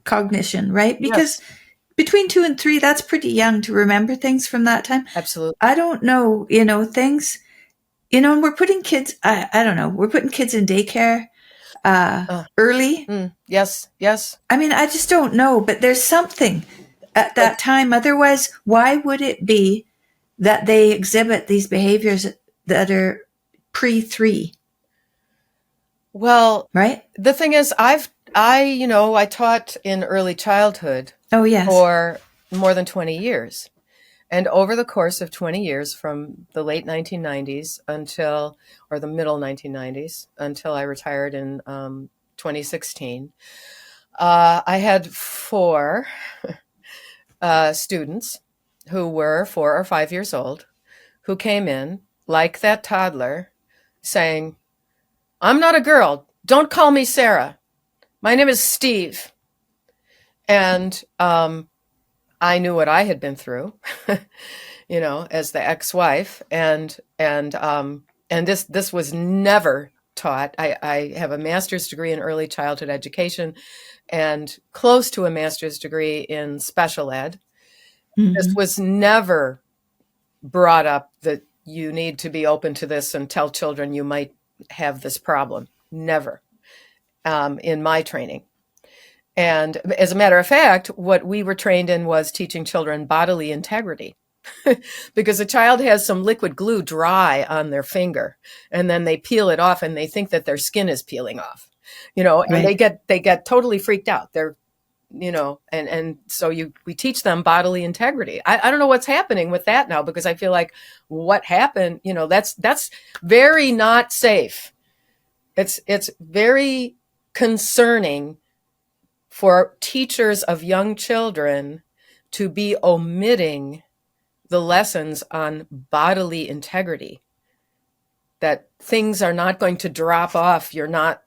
cognition, right? Because
yes,
between 2 and 3, that's pretty young to remember things from that time.
absolutely.
I don't know, things, and we're putting kids, I don't know, we're putting kids in daycare early.
Yes, yes.
I mean, I just don't know, but there's something at
Like,
that time. Otherwise, why would it be that they exhibit these behaviors that are pre-3,
well,
right?
the thing is, I taught in early childhood
Oh, yes.
for more than 20 years. And over the course of 20 years, from the late 1990s or the middle 1990s, until I retired in 2016, I had 4 students who were 4 or 5 years old who came in like that toddler saying, "I'm not a girl. Don't call me Sarah. My name is Steve." And I knew what I had been through, as the ex-wife, and this was never taught. I have a master's degree in early childhood education and close to a master's degree in special ed. This
Hmm.
was never brought up that you need to be open to this and tell children you might have this problem. Never, in my training. And as a matter of fact, what we were trained in was teaching children bodily integrity. Because a child has some liquid glue dry on their finger, and then they peel it off and they think that their skin is peeling off, and
Right.
they get totally freaked out. They're, and so we teach them bodily integrity. I don't know what's happening with that now, because I feel like what happened, that's very not safe. It's very concerning for teachers of young children to be omitting the lessons on bodily integrity, that things are not going to drop off. You're not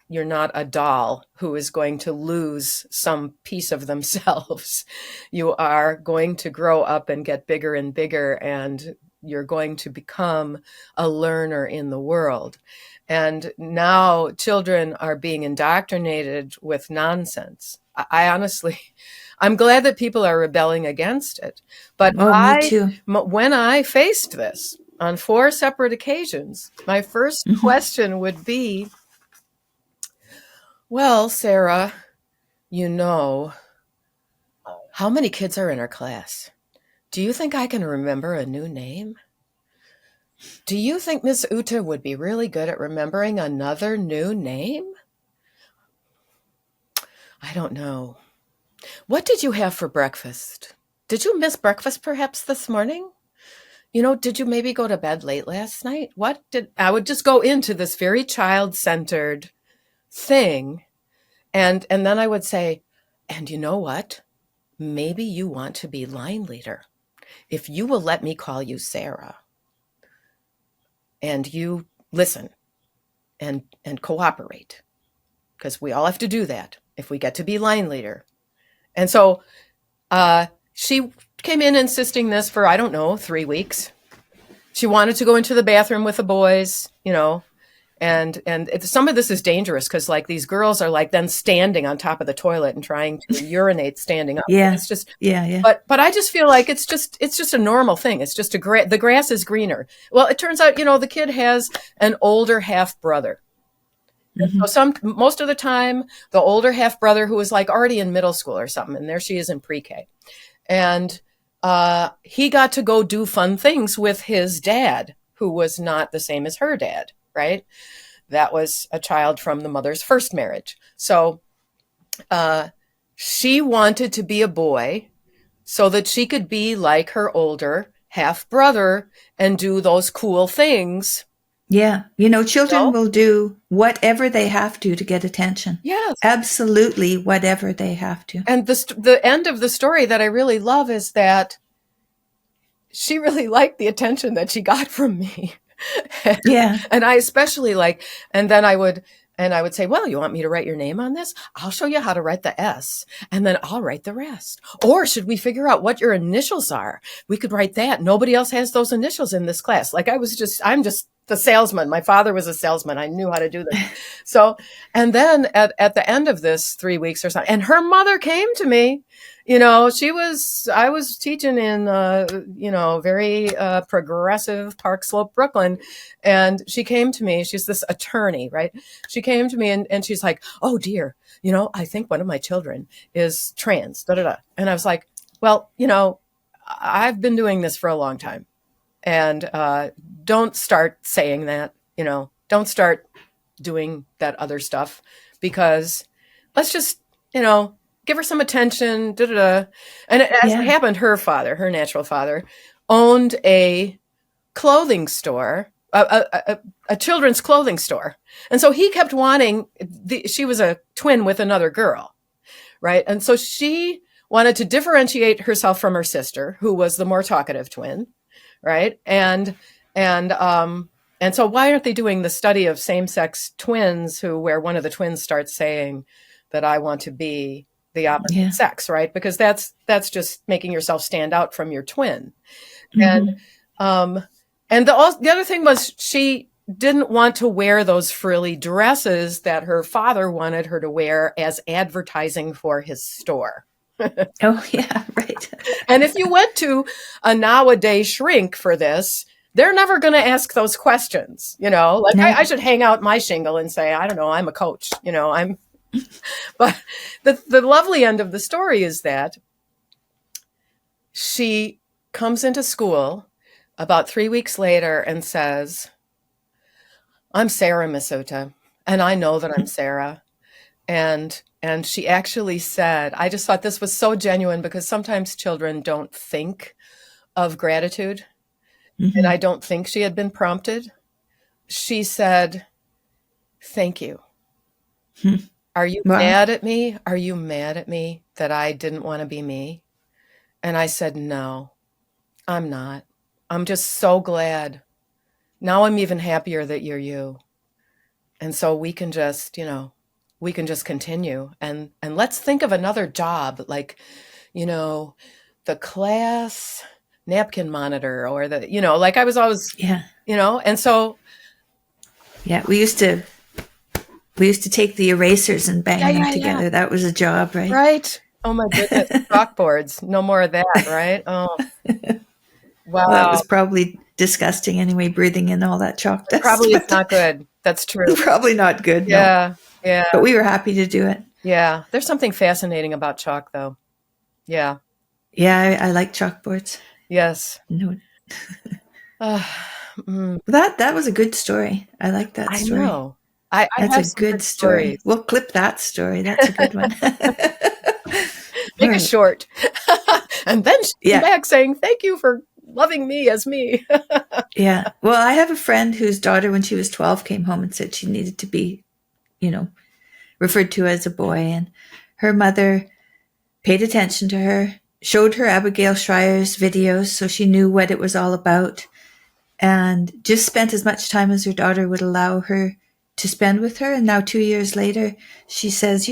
a doll who is going to lose some piece of themselves. You are going to grow up and get bigger and bigger, and you're going to become a learner in the world. And now children are being indoctrinated with nonsense. I honestly, I'm glad that people are rebelling against it. But
Oh, me too.
when I faced this on 4 separate occasions, my first
Hmm.
question would be, "Well, Sarah, you know, how many kids are in our class? Do you think I can remember a new name? Do you think Miss Ute would be really good at remembering another new name? I don't know. What did you have for breakfast? Did you miss breakfast perhaps this morning? Did you maybe go to bed late last night? I would just go into this very child-centered thing. And then I would say, and you know what? Maybe you want to be line leader. If you will let me call you Sarah, and you listen and cooperate, because we all have to do that if we get to be line leader. And so she came in insisting this for, I don't know, 3 weeks. She wanted to go into the bathroom with the boys, and some of this is dangerous because like these girls are like then standing on top of the toilet and trying to urinate standing up.
Yeah.
It's just,
yeah.
But I just feel like it's just a normal thing. It's just the grass is greener. Well, it turns out, the kid has an older half brother.
Mm-hmm.
So most of the time, the older half brother who was like already in middle school or something, and there she is in pre-K. And he got to go do fun things with his dad, who was not the same as her dad, right? That was a child from the mother's first marriage. So she wanted to be a boy so that she could be like her older half brother and do those cool things.
Yeah. Children will do whatever they have to get attention.
Yes.
Absolutely whatever they have to.
And the end of the story that I really love is that she really liked the attention that she got from me.
Yeah.
And I especially and then I would say, well, you want me to write your name on this? I'll show you how to write the S, and then I'll write the rest. Or should we figure out what your initials are? We could write that. Nobody else has those initials in this class. I'm just the salesman. My father was a salesman. I knew how to do this. So, and then at the end of this 3 weeks or something, and her mother came to me. I was teaching in, very progressive Park Slope, Brooklyn. And she came to me, she's this attorney, right? She came to me and she's like, oh dear, I think one of my children is trans, da, da, da. And I was like, well, I've been doing this for a long time. And don't start saying that, don't start doing that other stuff, because let's just, give her some attention, da, da, da. And as it happened, her father, her natural father, owned a clothing store, a children's clothing store. And so he kept wanting, she was a twin with another girl, right? And so she wanted to differentiate herself from her sister, who was the more talkative twin, right? And so why aren't they doing the study of same-sex twins where one of the twins starts saying that I want to be the opposite sex, right? Because that's just making yourself stand out from your twin. Mm-hmm. And the other thing was she didn't want to wear those frilly dresses that her father wanted her to wear as advertising for his store.
Oh, yeah, right.
And if you went to a nowadays shrink for this, they're never going to ask those questions, No. I should hang out my shingle and say, I don't know, I'm a coach, But the lovely end of the story is that she comes into school about 3 weeks later and says, I'm Sarah, Miss Ute, and I know that I'm Sarah. And she actually said, I just thought this was so genuine, because sometimes children don't think of gratitude. Mm-hmm. And I don't think she had been prompted. She said, thank you. Are you mad at me? Are you mad at me that I didn't want to be me? And I said, no, I'm not. I'm just so glad. Now I'm even happier that you're you. And so we can just, continue and let's think of another job, like, the class napkin monitor, or like I was always, and so.
Yeah, we used to take the erasers and bang them together. Yeah. That was a job, right?
Right. Oh my goodness. Chalkboards. No more of that, right? Oh. Wow.
Well, that was probably disgusting anyway, breathing in all that chalk dust.
Probably it's not good. That's true.
Probably not good.
Yeah. No. Yeah.
But we were happy to do it.
Yeah. There's something fascinating about chalk, though. Yeah.
Yeah, I like chalkboards.
Yes.
No. That was a good story. I like that story.
I know. I
That's a
have some
good
good
story.
stories.
We'll clip that story. That's a good one. All
Make it
right.
short. And then she came
Yeah.
back saying, thank you for loving me as me.
Yeah. Well, I have a friend whose daughter, when she was 12, came home and said she needed to be, you know, referred to as a boy. And her mother paid attention to her, showed her Abigail Schreier's videos so she knew what it was all about, and just spent as much time as her daughter would allow her to spend with her. And now, 2 years later, she says,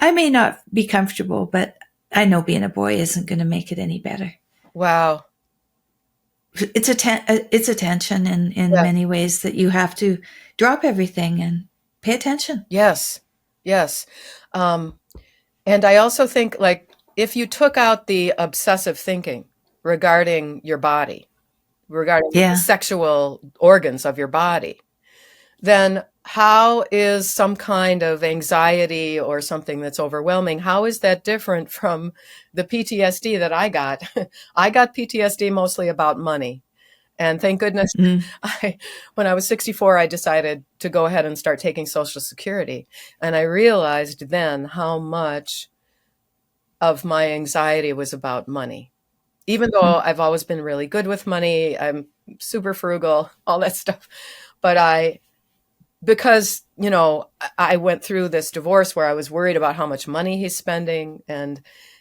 I may not be comfortable, but I know being a boy isn't going to make it any better.
Wow.
It's attention in
Yes.
many ways that you have to drop everything and pay attention.
Yes. Yes. Um, and I also think, like, if you took out the obsessive thinking regarding your body, regarding the
Yeah.
sexual organs of your body, then how is some kind of anxiety or something that's overwhelming, how is that different from the PTSD that I got? I got PTSD mostly about money. And thank goodness,
Mm.
when I was 64, I decided to go ahead and start taking Social Security. And I realized then how much of my anxiety was about money. Even though
Mm.
I've always been really good with money, I'm super frugal, all that stuff. But because, I went through this divorce where I was worried about how much money he's spending and,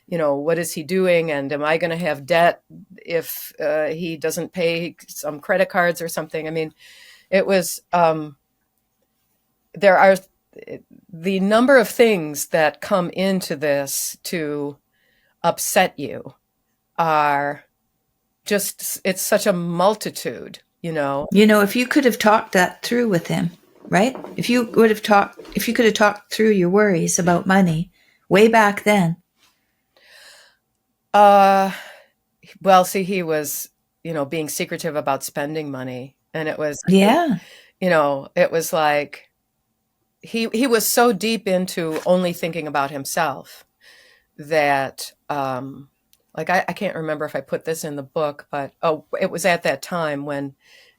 what is he doing? And am I going to have debt if he doesn't pay some credit cards or something? I mean, it was, there are the number of things that come into this to upset you are just, it's such a multitude,
If you could have talked that through with him, right? If you could have talked through your worries about money way back then.
Uh, well, see, he was, being secretive about spending money. And it was,
Yeah.
it was like he was so deep into only thinking about himself that, like, I can't remember if I put this in the book, but it was at that time when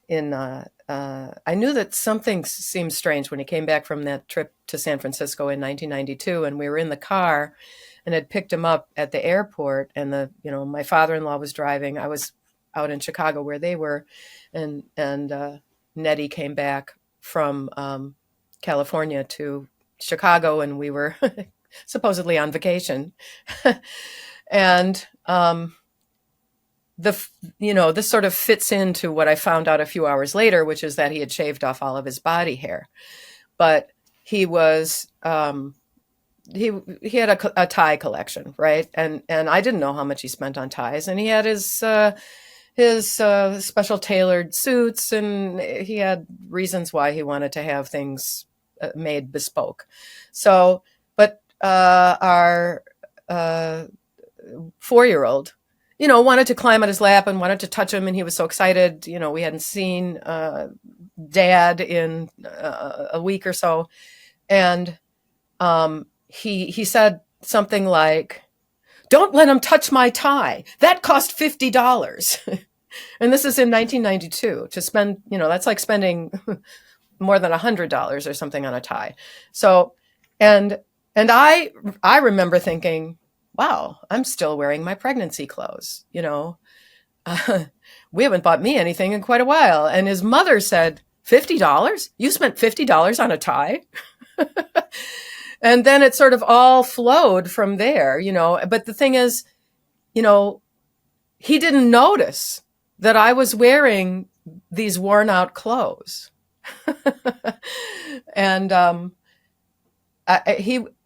I knew that something seemed strange when he came back from that trip to San Francisco in 1992, and we were in the car and had picked him up at the airport, and my father-in-law was driving. I was out in Chicago where they were, and Nettie came back from California to Chicago, and we were supposedly on vacation. And this sort of fits into what I found out a few hours later, which is that he had shaved off all of his body hair. But he was he had a tie collection, right? And I didn't know how much he spent on ties, and he had his special tailored suits, and he had reasons why he wanted to have things made bespoke. So, but our 4-year-old, wanted to climb on his lap and wanted to touch him, and he was so excited. We hadn't seen Dad in a week or so, and he said something like, "Don't let him touch my tie. That cost $50." And this is in 1992. To spend, that's like spending more than $100 or something on a tie. So, and I remember thinking, wow, I'm still wearing my pregnancy clothes. We haven't bought me anything in quite a while. And his mother said, $50? You spent $50 on a tie? And then it sort of all flowed from there, But the thing is, he didn't notice that I was wearing these worn out clothes. And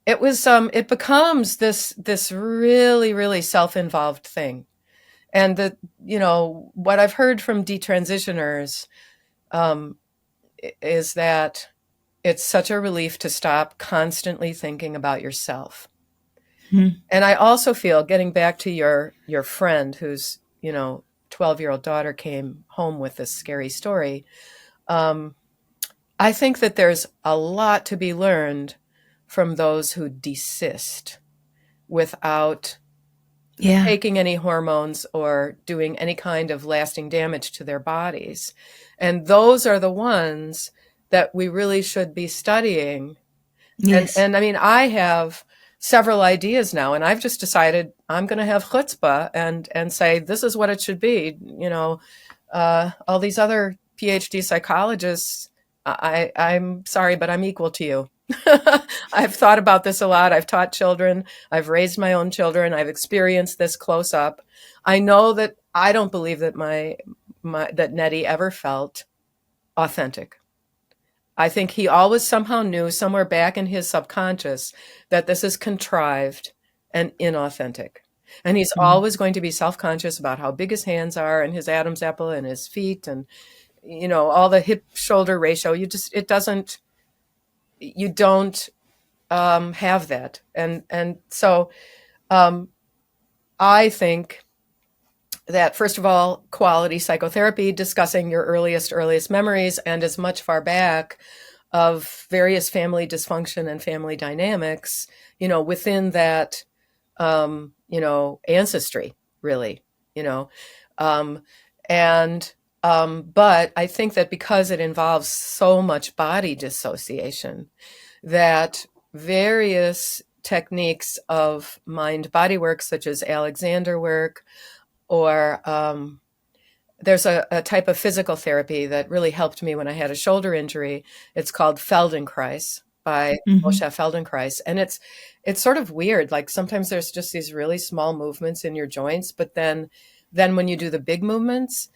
it becomes this really, really self-involved thing. And what I've heard from detransitioners is that it's such a relief to stop constantly thinking about yourself.
Hmm.
And I also feel, getting back to your friend whose 12-year-old daughter came home with this scary story, I think that there's a lot to be learned from those who desist without taking any hormones or doing any kind of lasting damage to their bodies. And those are the ones that we really should be studying.
Yes.
And I mean, I have several ideas now, and I've just decided I'm going to have chutzpah and say this is what it should be. All these other PhD psychologists, I'm sorry, but I'm equal to you. I've thought about this a lot. I've taught children. I've raised my own children. I've experienced this close up. I know that I don't believe that that Nettie ever felt authentic. I think he always somehow knew somewhere back in his subconscious that this is contrived and inauthentic. And he's
Mhm.
always going to be self-conscious about how big his hands are and his Adam's apple and his feet and, all the hip shoulder ratio. You don't have that. And so I think that, first of all, quality psychotherapy, discussing your earliest memories and as much far back of various family dysfunction and family dynamics, within that, ancestry, really, you know. Um, and, but I think that because it involves so much body dissociation, that various techniques of mind body work, such as Alexander work, or there's a type of physical therapy that really helped me when I had a shoulder injury. It's called Feldenkrais by Moshe
Mhm.
Feldenkrais. And it's sort of weird. Like sometimes there's just these really small movements in your joints, but then when you do the big movements,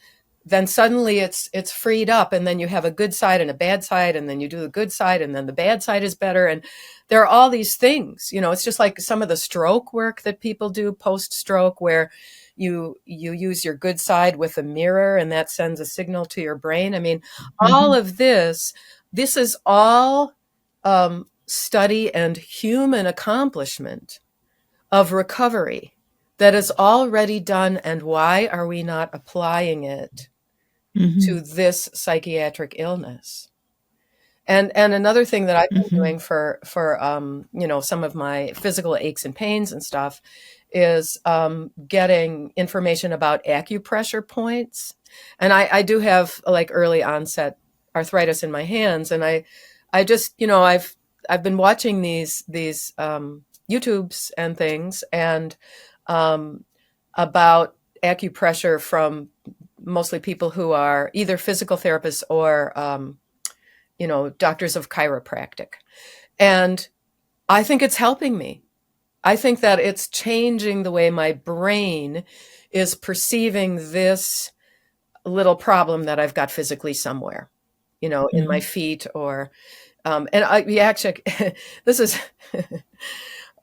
then suddenly it's freed up, and then you have a good side and a bad side, and then you do the good side and then the bad side is better. And there are all these things, it's just like some of the stroke work that people do post stroke, where you use your good side with a mirror and that sends a signal to your brain. I mean, all
Mhm.
of this is all study and human accomplishment of recovery that is already done. And why are we not applying it to
Mhm.
this psychiatric illness? And another thing that I've been
Mhm.
doing for some of my physical aches and pains and stuff is getting information about acupressure points. And I do have like early onset arthritis in my hands, and I just I've been watching these YouTubes and things, and um, about acupressure from mostly people who are either physical therapists or doctors of chiropractic. And I think it's helping me. I think that it's changing the way my brain is perceiving this little problem that I've got physically somewhere, in my
Mhm.
feet or, and we actually, this is,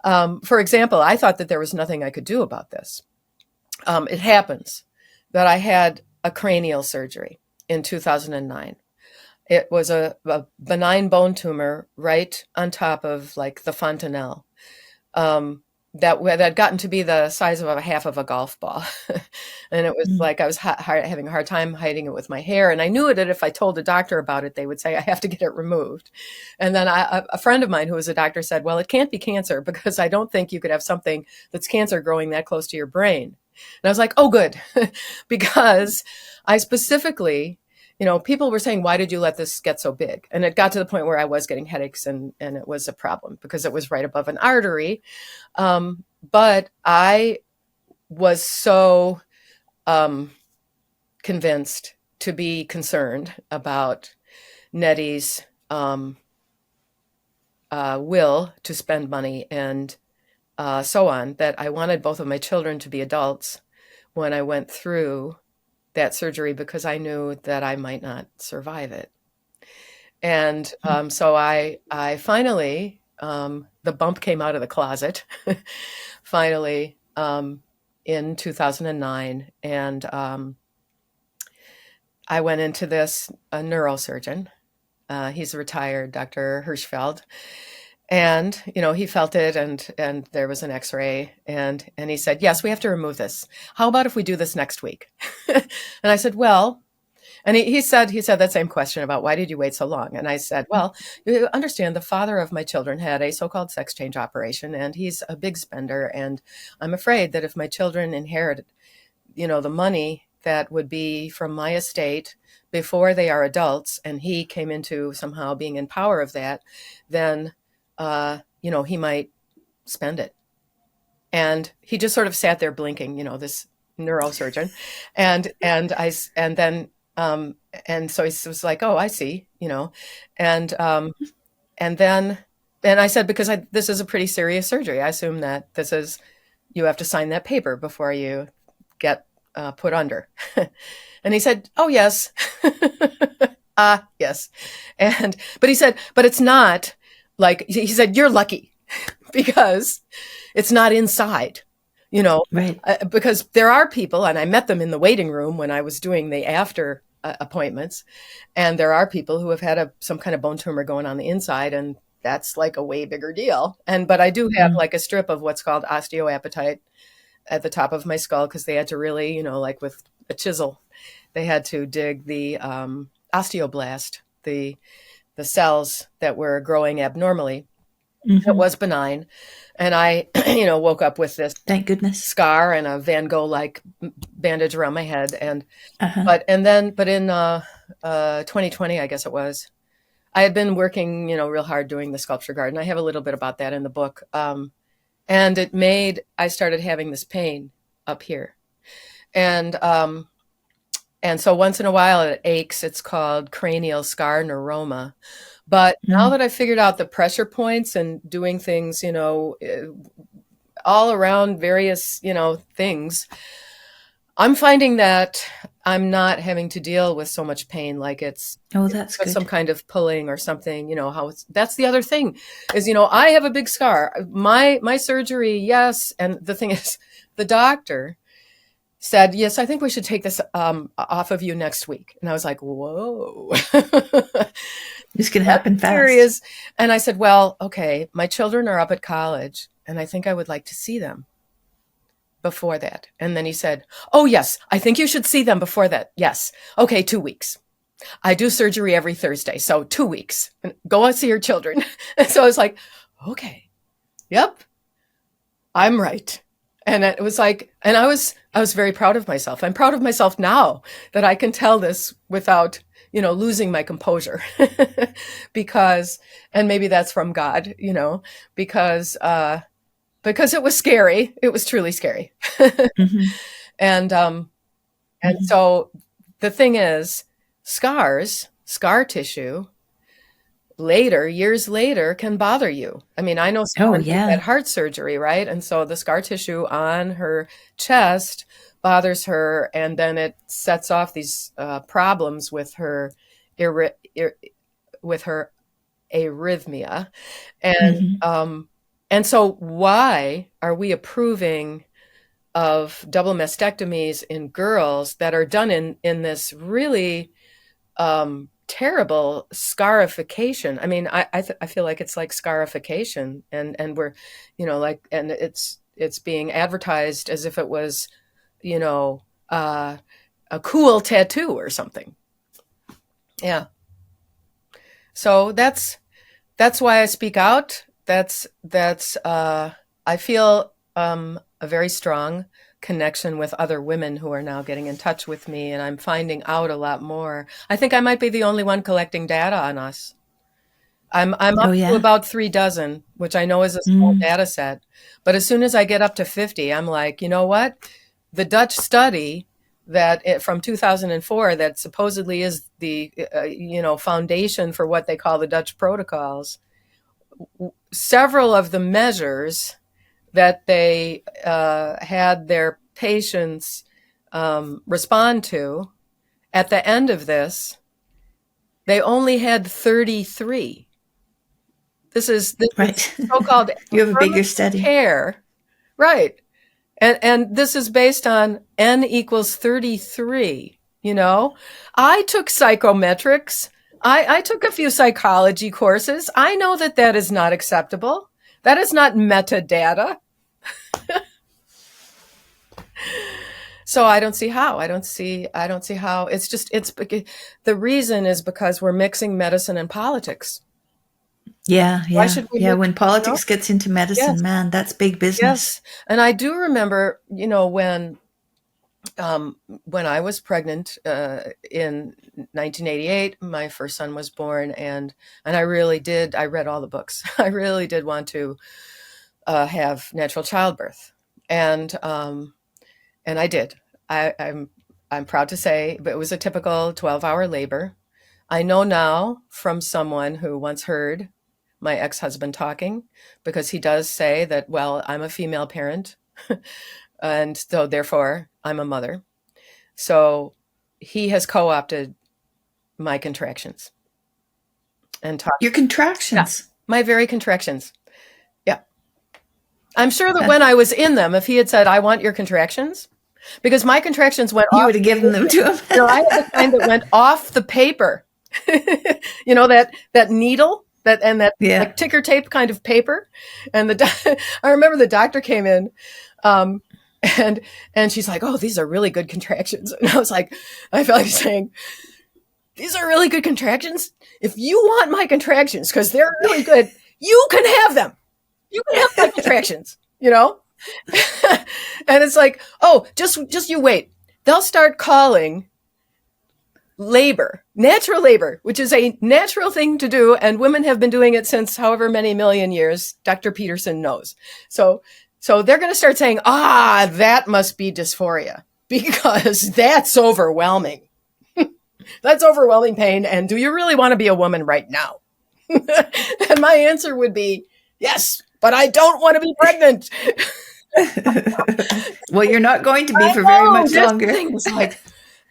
for example, I thought that there was nothing I could do about this. It happens that I had a cranial surgery in 2009. It was a benign bone tumor right on top of like the fontanelle, that had gotten to be the size of a half of a golf ball. And it was
Mhm.
like I was having a hard time hiding it with my hair. And I knew that if I told a doctor about it, they would say, I have to get it removed. And then a friend of mine who was a doctor said, well, it can't be cancer because I don't think you could have something that's cancer growing that close to your brain. And I was like, oh, good. Because I specifically, people were saying, why did you let this get so big? And it got to the point where I was getting headaches, and it was a problem because it was right above an artery. But I was so um, convinced to be concerned about Nettie's will to spend money and so on, that I wanted both of my children to be adults when I went through that surgery, because I knew that I might not survive it. And so I finally, the bump came out of the closet, finally, in 2009. And I went into this a neurosurgeon. He's a retired Dr. Hirschfeld. And, he felt it, and there was an x-ray, and he said, yes, we have to remove this. How about if we do this next week? And I said, well, and he said that same question about why did you wait so long? And I said, well, you understand the father of my children had a so-called sex change operation, and he's a big spender. And I'm afraid that if my children inherit, the money that would be from my estate before they are adults, and he came into somehow being in power of that, then, he might spend it. And he just sort of sat there blinking, this neurosurgeon. And so he was like, oh, I see, and, and then, and I said, because this is a pretty serious surgery. I assume that you have to sign that paper before you get put under. And he said, oh, yes. Yes. But he said, but it's not like, he said, you're lucky because it's not inside,
Right.
Because there are people, and I met them in the waiting room when I was doing the after appointments. And there are people who have had some kind of bone tumor going on the inside, and that's like a way bigger deal. But I do have like a strip of what's called osteoapatite at the top of my skull, because they had to really, like with a chisel, they had to dig the osteoblast, the cells that were growing abnormally. It was benign. And I, woke up with this,
thank goodness,
scar and a Van Gogh-like bandage around my head. And, but in 2020, I guess it was, I had been working, real hard doing the sculpture garden. I have a little bit about that in the book. And I started having this pain up here. And so once in a while it aches. It's called cranial scar neuroma. But now that I've figured out the pressure points and doing things, all around various, things, I'm finding that I'm not having to deal with so much pain. Like it's
that's good.
Some kind of pulling or something, that's the other thing is, I have a big scar. My surgery, yes. And the thing is, the doctor said, yes, I think we should take this off of you next week. And I was like, whoa.
This can happen fast.
Serious. And I said, well, okay, my children are up at college, and I think I would like to see them before that. And then he said, oh, yes, I think you should see them before that. Yes. Okay, 2 weeks. I do surgery every Thursday, so 2 weeks. Go and see your children. And so I was like, okay, yep, I'm right. And it was like, and I was very proud of myself. I'm proud of myself now that I can tell this without, losing my composure because, and maybe that's from God, because it was scary. It was truly scary. And so the thing is, scar tissue years later can bother you. I mean, I know someone who had heart surgery, right? And so the scar tissue on her chest bothers her, and then it sets off these problems with her arrhythmia. And so why are we approving of double mastectomies in girls that are done in this really terrible scarification? I mean, I feel like it's like scarification, and we're, and it's being advertised as if it was, a cool tattoo or something. Yeah. So that's why I speak out. I feel a very strong connection with other women who are now getting in touch with me, and I'm finding out a lot more. I think I might be the only one collecting data on us. I'm up to about 3 dozen, which I know is a small data set. But as soon as I get up to 50, I'm like, you know what? The Dutch study from 2004 that supposedly is the foundation for what they call the Dutch protocols. Several of the measures that they had their patients respond to, at the end of this, they only had 33. This is
right.
So-called
you have a bigger study.
Care. Right. And this is based on N equals 33. I took psychometrics. I took a few psychology courses. I know that is not acceptable. That is not metadata. So I don't see how. I don't see how. The reason is because we're mixing medicine and politics.
Yeah. When politics gets into medicine, man, that's big business.
Yes. And I do remember, when When I was pregnant in 1988, my first son was born, and I really did. I read all the books. I really did want to have natural childbirth, and I did. I'm proud to say, but it was a typical 12-hour labor. I know now from someone who once heard my ex-husband talking, because he does say that, well, I'm a female parent, and so therefore I'm a mother. So he has co-opted my contractions and talked.
Your contractions.
Yeah, my very contractions. Yeah. I'm sure that when I was in them, if he had said, I want your contractions, because my contractions went
You
off.
would have given them to him.
I had the kind that went off the paper. That needle that like ticker tape kind of paper. And I remember the doctor came in, and she's like, "Oh, these are really good contractions." And I was like, I felt like saying, "These are really good contractions. If you want my contractions, because they're really good, you can have them. You can have my contractions." And it's like, oh, just you wait. They'll start calling labor, natural labor, which is a natural thing to do, and women have been doing it since however many million years. Dr. Peterson knows. So they're going to start saying, that must be dysphoria, because that's overwhelming. That's overwhelming pain. And do you really want to be a woman right now? And my answer would be, yes, but I don't want to be pregnant.
Well, you're not going to be for very much longer.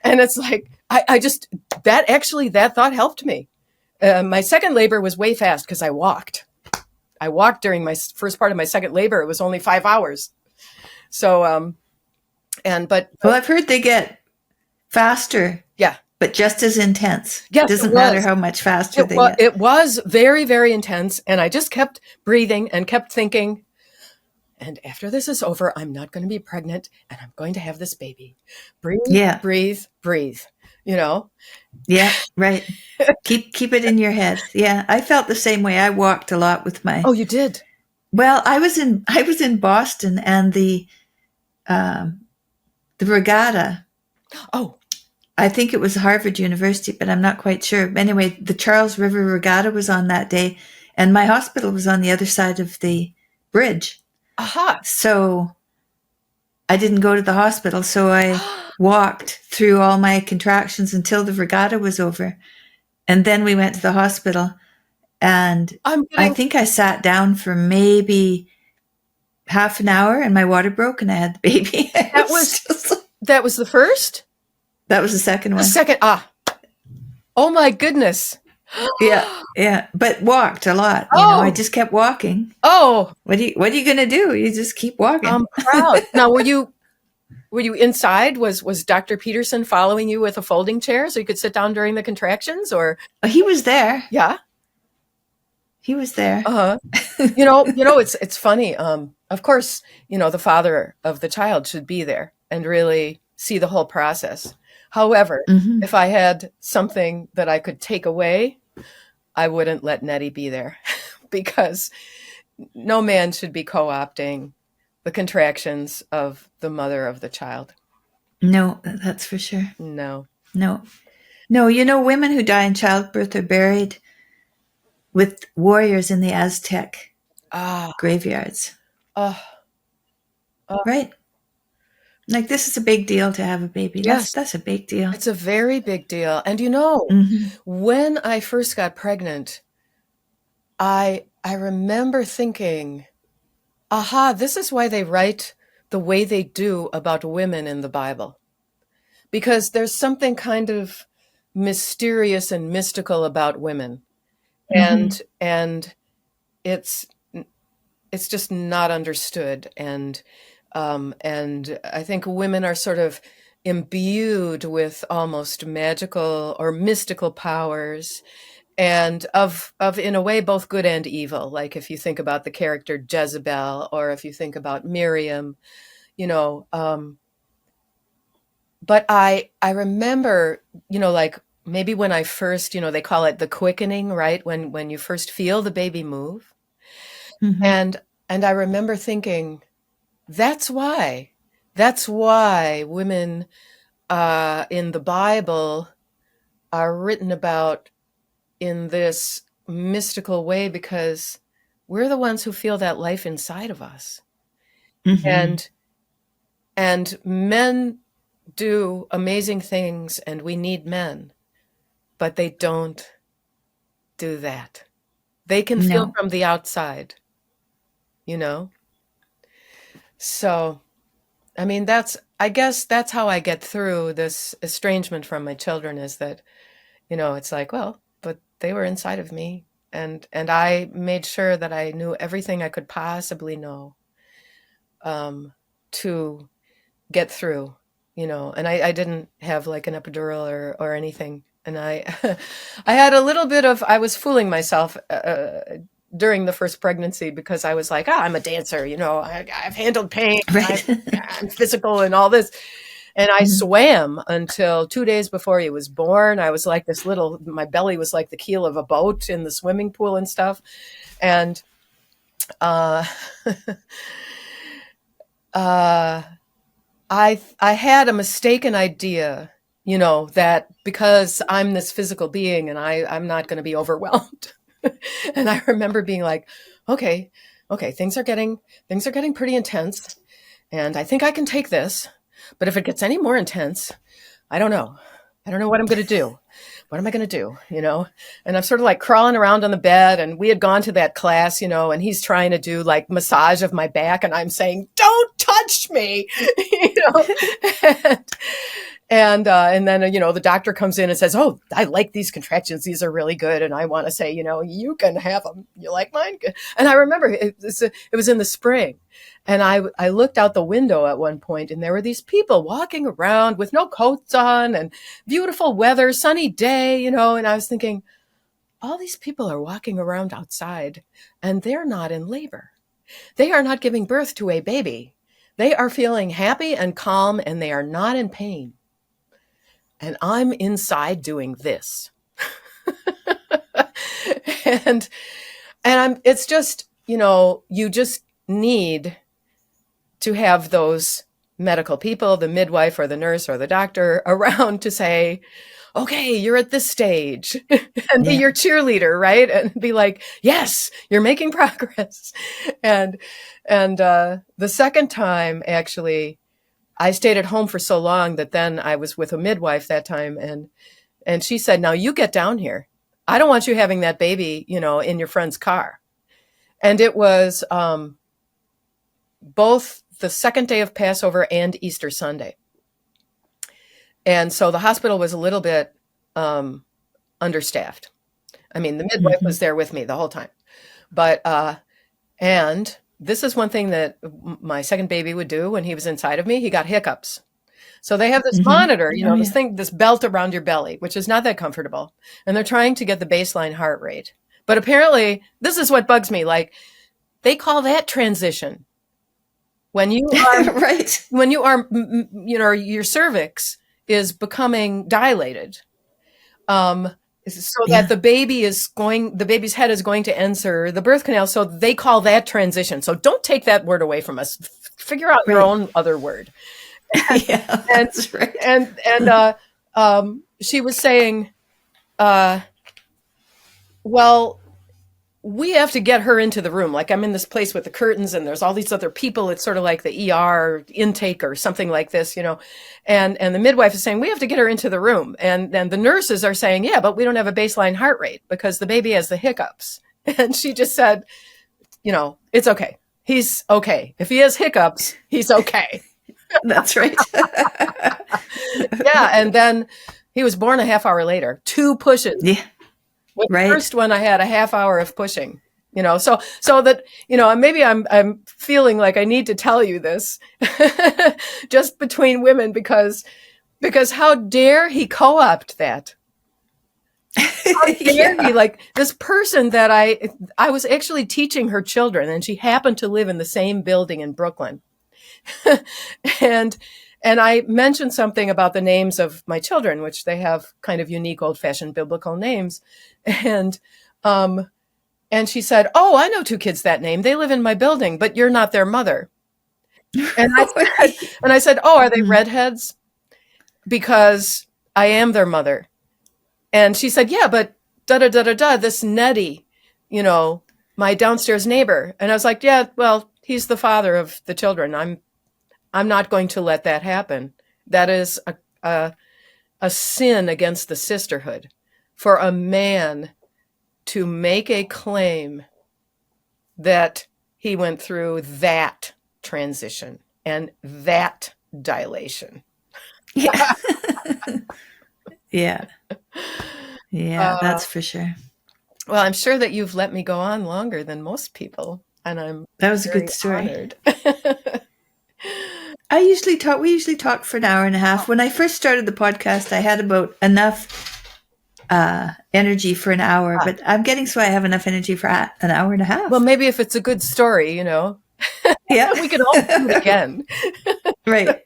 And it's like, I just, that thought helped me. My second labor was way fast because I walked. I walked during my first part of my second labor. It was only 5 hours. So, well,
I've heard they get faster.
Yeah.
But just as intense.
Yes,
it doesn't matter how much faster they get.
It was very, very intense. And I just kept breathing and kept thinking, and after this is over, I'm not going to be pregnant, and I'm going to have this baby. Breathe, breathe,
Yeah, right. Keep it in your head. Yeah, I felt the same way. I walked a lot with my.
Oh, you did?
Well, I was in Boston, and the regatta.
Oh.
I think it was Harvard University, but I'm not quite sure. Anyway, the Charles River Regatta was on that day, and my hospital was on the other side of the bridge.
Aha.
So I didn't go to the hospital. So I walked through all my contractions until the regatta was over. And then we went to the hospital, and I think I sat down for maybe half an hour, and my water broke, and I had the baby.
That was the first?
That was the second one.
The second. Oh my goodness.
Yeah. But walked a lot. I just kept walking.
Oh.
What are you going to do? You just keep walking.
I'm proud. Now, were you inside? Was Dr. Peterson following you with a folding chair so you could sit down during the contractions, or?
He was there.
Yeah.
He was there.
Uh-huh. It's funny. Of course, the father of the child should be there and really see the whole process. However, if I had something that I could take away, I wouldn't let Nettie be there, because no man should be co-opting the contractions of the mother of the child.
No, that's for sure.
No.
Women who die in childbirth are buried with warriors in the Aztec graveyards. Right? Like, this is a big deal to have a baby.
Yes.
That's a big deal.
It's a very big deal. And when I first got pregnant, I remember thinking, this is why they write the way they do about women in the Bible. Because there's something kind of mysterious and mystical about women. And it's just not understood. And I think women are sort of imbued with almost magical or mystical powers, and of in a way both good and evil. Like if you think about the character Jezebel, or if you think about Miriam, but I remember, like maybe when I first, they call it the quickening, right? When you first feel the baby move. And I remember thinking, that's why that's why women in the Bible are written about in this mystical way, because we're the ones who feel that life inside of us.
Mm-hmm.
And men do amazing things, and we need men, but they don't do that. They can feel
No.
from the outside, you know? So, I mean, I guess that's how I get through this estrangement from my children, is that, it's like, well, but they were inside of me, and I made sure that I knew everything I could possibly know, to get through, and I didn't have like an epidural or anything. And I, I had a little bit of, I was fooling myself during the first pregnancy, because I was like, I'm a dancer, I've handled pain,
Right.
I'm physical and all this. And I
Mhm.
swam until 2 days before he was born. I was like my belly was like the keel of a boat in the swimming pool and stuff. And, uh, uh, I had a mistaken idea, that because I'm this physical being and I'm not going to be overwhelmed. And I remember being like, okay, okay, things are getting pretty intense, and I think I can take this. But if it gets any more intense, I don't know. I don't know what I'm going to do. What am I going to do? And I'm sort of like crawling around on the bed, and we had gone to that class, and he's trying to do like massage of my back, and I'm saying, don't touch me, you know, and, and then, the doctor comes in and says, oh, I like these contractions. These are really good. And I want to say, you can have them. You like mine? Good. And I remember it was in the spring. And I looked out the window at one point, and there were these people walking around with no coats on, and beautiful weather, sunny day, and I was thinking, all these people are walking around outside, and they're not in labor. They are not giving birth to a baby. They are feeling happy and calm, and they are not in pain. And I'm inside doing this. and it's just, you just need to have those medical people, the midwife or the nurse or the doctor around to say, okay, you're at this stage, and be
Yeah.
your cheerleader, right? And be like, yes, you're making progress. And, the second time, actually, I stayed at home for so long that then I was with a midwife that time, and she said, now you get down here. I don't want you having that baby, in your friend's car. And it was, both the second day of Passover and Easter Sunday. And so the hospital was a little bit understaffed. I mean, the midwife
Mm-hmm.
was there with me the whole time. But, and this is one thing that my second baby would do when he was inside of me. He got hiccups. So they have this
Mm-hmm.
monitor,
Oh
this
yeah.
thing, this belt around your belly, which is not that comfortable. And they're trying to get the baseline heart rate. But apparently, this is what bugs me. Like, they call that transition. When you are
Right.
your cervix is becoming dilated, um, so that
Yeah.
the baby's head is going to enter the birth canal. So they call that transition. So don't take that word away from us. Figure out your
Right.
own other word.
Yeah,
And,
that's right.
she was saying, uh, well, we have to get her into the room. Like, I'm in this place with the curtains, and there's all these other people. It's sort of like the ER intake or something like this, and the midwife is saying, we have to get her into the room. And then the nurses are saying, yeah, but we don't have a baseline heart rate because the baby has the hiccups. And she just said, it's okay. He's okay. If he has hiccups, he's okay.
That's right.
Yeah. And then he was born a half hour later, 2 pushes.
Yeah.
With the
Right.
first one, I had a half hour of pushing, so that, maybe I'm feeling like I need to tell you this just between women, because how dare he co-opt that? How dare he,
Yeah.
like, this person that I was actually teaching her children, and she happened to live in the same building in Brooklyn. and I mentioned something about the names of my children, which they have kind of unique old-fashioned biblical names. And and she said, oh, I know 2 kids that name. They live in my building, but you're not their mother. And
Right.
I said, "Oh, are they
Mm.
redheads? Because I am their mother." And she said, "Yeah, but da da da da da, this Nettie, you know, my downstairs neighbor." And I was like, "Yeah, well, he's the father of the children. I'm not going to let that happen. That is a, a sin against the sisterhood for a man to make a claim that he went through that transition and that dilation."
Yeah. Yeah. Yeah,
Uh,
that's for sure.
well, I'm sure that you've let me go on longer than most people, and I'm
That was a good
very
story.
honored.
We usually talk for an hour and a half. When I first started the podcast, I had about enough energy for an hour,
Ah,
but I'm getting so I have enough energy for an hour and a
well,
half.
maybe if it's a good story,
Yeah.
we can always do it again.
Right.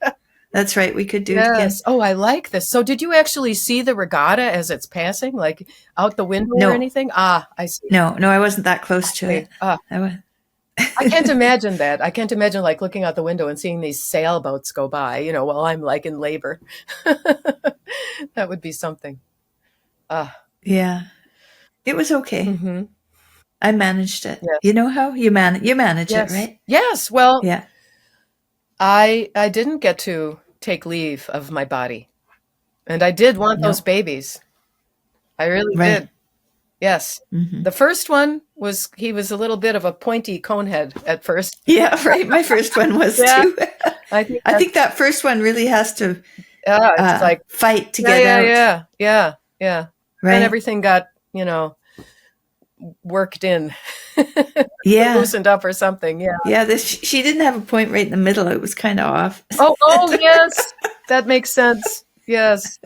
That's right. We could do it again.
Yes. Oh, I like this. So, did you actually see the regatta as it's passing, like out the window or
No,
anything? Ah, I see.
no, I wasn't that close to
Okay.
it. I was.
I can't imagine that. I can't imagine like looking out the window and seeing these sailboats go by, while I'm like in labor. That would be something. Ah.
Yeah, it was okay.
Mm-hmm.
I managed it. You
Yes.
know how you manage it,
Yes.
right?
Yes. Well,
Yeah.
I didn't get to take leave of my body, and I did want those
No.
babies. I really
Right.
did. Yes.
Hmm.
The first one was he was a little bit of a pointy conehead at first.
Yeah. Right. My first one was
Yeah,
too.
I think
I
that's
think that first one really has to
yeah, it's like
fight to
yeah,
get
yeah,
out.
yeah, yeah, yeah. Then
Right.
everything got, worked in,
Yeah.
loosened up or something. Yeah.
Yeah. She didn't have a point right in the middle. It was kind of off.
Oh, oh, yes. That makes sense. Yes.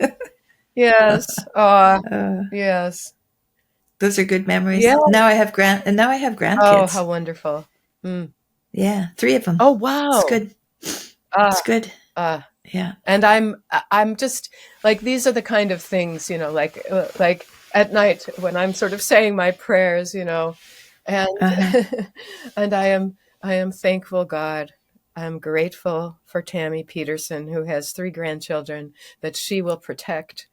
Yes.
uh,
Yes.
those are good
Yeah.
memories. Now I have
Oh, how
grandkids.
wonderful. Mm.
Yeah, 3 of them.
Oh,
It's
wow.
good.
Uh,
It's good.
uh,
Yeah.
and I'm just like these are the kind of things, like at night when I'm sort of saying my prayers, and
Uh-huh.
and I am thankful, God. I'm grateful for Tammy Peterson, who has 3 grandchildren that she will protect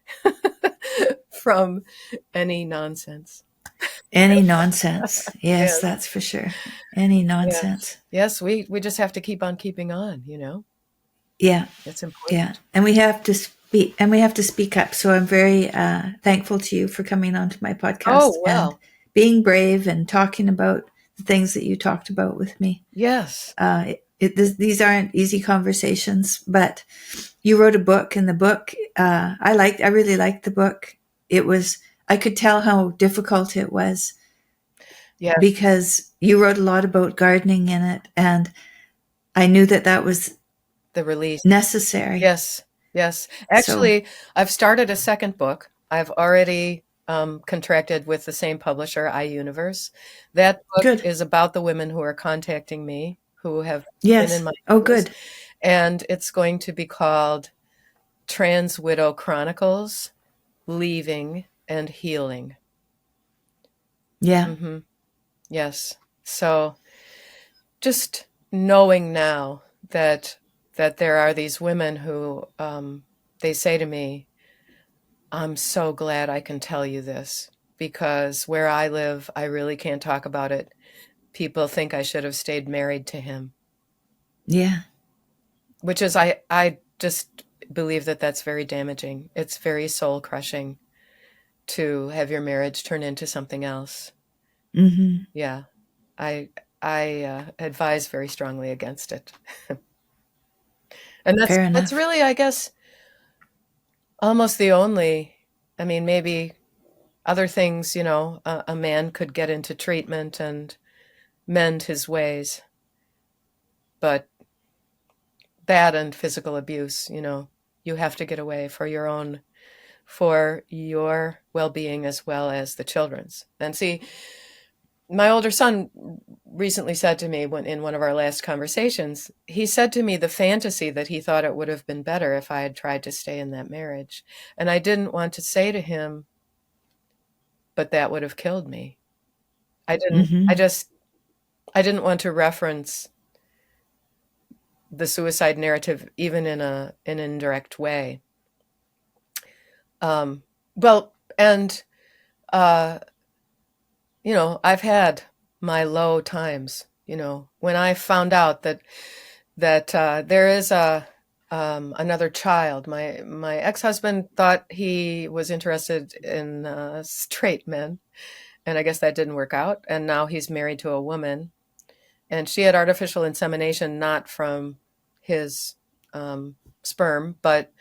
from any nonsense.
Any nonsense. Yes,
Yes,
that's for sure. Any
yes,
nonsense.
yes. We just have to keep on keeping on.
Yeah.
It's
Yeah.
important.
And we have to speak up. So I'm very thankful to you for coming onto my podcast
Oh,
and
well,
being brave and talking about the things that you talked about with me.
yes.
These aren't easy conversations, but you wrote a book, and the book I really liked the book. It was I could tell how difficult it was
Yeah,
because you wrote a lot about gardening in it, and I knew that that was
the release.
necessary.
Yes, yes.
So
Actually, I've started a second book. I've already contracted with the same publisher, iUniverse. That book
good.
is about the women who are contacting me, who have been in
Yes.
my
Oh,
business,
good.
and it's going to be called Trans Widow Chronicles: Leaving and Healing.
Yeah.
Hmm. Yes. So just knowing now that there are these women who they say to me, I'm so glad I can tell you this because where I live, I really can't talk about it. People think I should have stayed married to him,
Yeah.
which is I just believe that that's very damaging. It's very soul crushing to have your marriage turn into something else.
Hmm.
Yeah, I I advise very strongly against it, and
Fair
that's
enough.
really, I guess, almost the only. I mean, maybe other things, a man could get into treatment and mend his ways, but that and physical abuse, you have to get away for your well-being as well as the children's. And see, my older son recently said to me when in one of our last conversations, he said to me the fantasy that he thought it would have been better if I had tried to stay in that marriage. And I didn't want to say to him, but that would have killed me. I didn't I
Hmm.
just I didn't want to reference the suicide narrative, even in an indirect way. Um, well, and uh, I've had my low times. When I found out that there is a another child. My ex-husband thought he was interested in straight men, and I guess that didn't work out. And now he's married to a woman, and she had artificial insemination, not from his sperm, but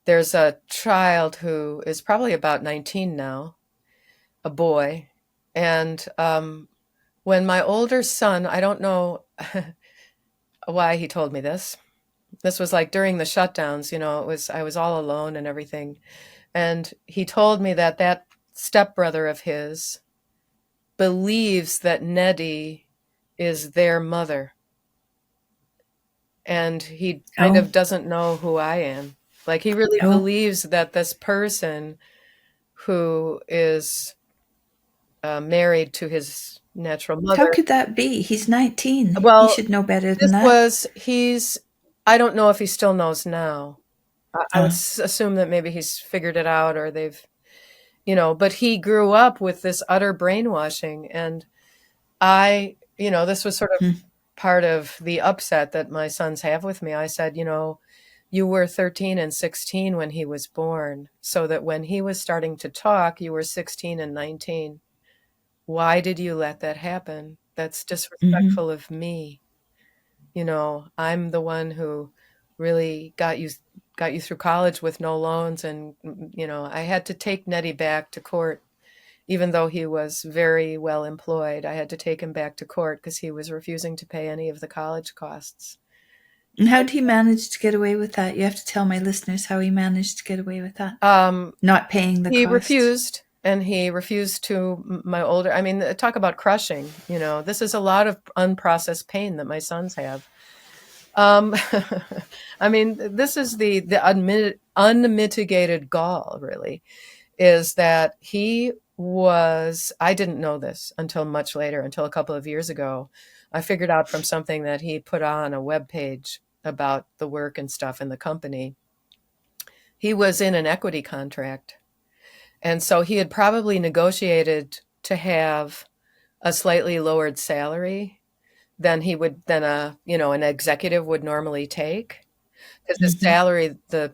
there's a child who is probably about 19 now, a boy. And when my older son, I don't know why he told me this. This was like during the shutdowns, I was all alone and everything. And he told me that that stepbrother of his believes that Nettie is their mother. And he kind
Oh,
of doesn't know who I am. Like he really
oh,
believes that this person who is married to his natural
how
mother.
could that be? He's 19. He
Well,
should know better than
this
that.
was, I don't know if he still knows now. I would
Oh,
assume that maybe he's figured it out or but he grew up with this utter brainwashing. And this was sort of
hmm,
part of the upset that my sons have with me. I said, you were 13 and 16 when he was born, so that when he was starting to talk, you were 16 and 19. Why did you let that happen? That's
hmm.
disrespectful of me. I'm the one who really got you through college with no loans, and I had to take Nettie back to court, even though he was very well employed. I had to take him back to court because he was refusing to pay any of the college costs.
And how did he manage to get away with that? You have to tell my listeners how he managed to get away with that.
Um,
Not paying the
he
costs.
refused, and he refused to my older. I mean, talk about crushing. This is a lot of unprocessed pain that my sons have. Um, I mean, this is the unmitigated gall, really, is that I didn't know this until much later, until a couple of years ago. I figured out from something that he put on a webpage about the work and stuff in the company. He was in an equity contract. And so he had probably negotiated to have a slightly lowered salary than an executive would normally take. Because his
Hmm.
salary, the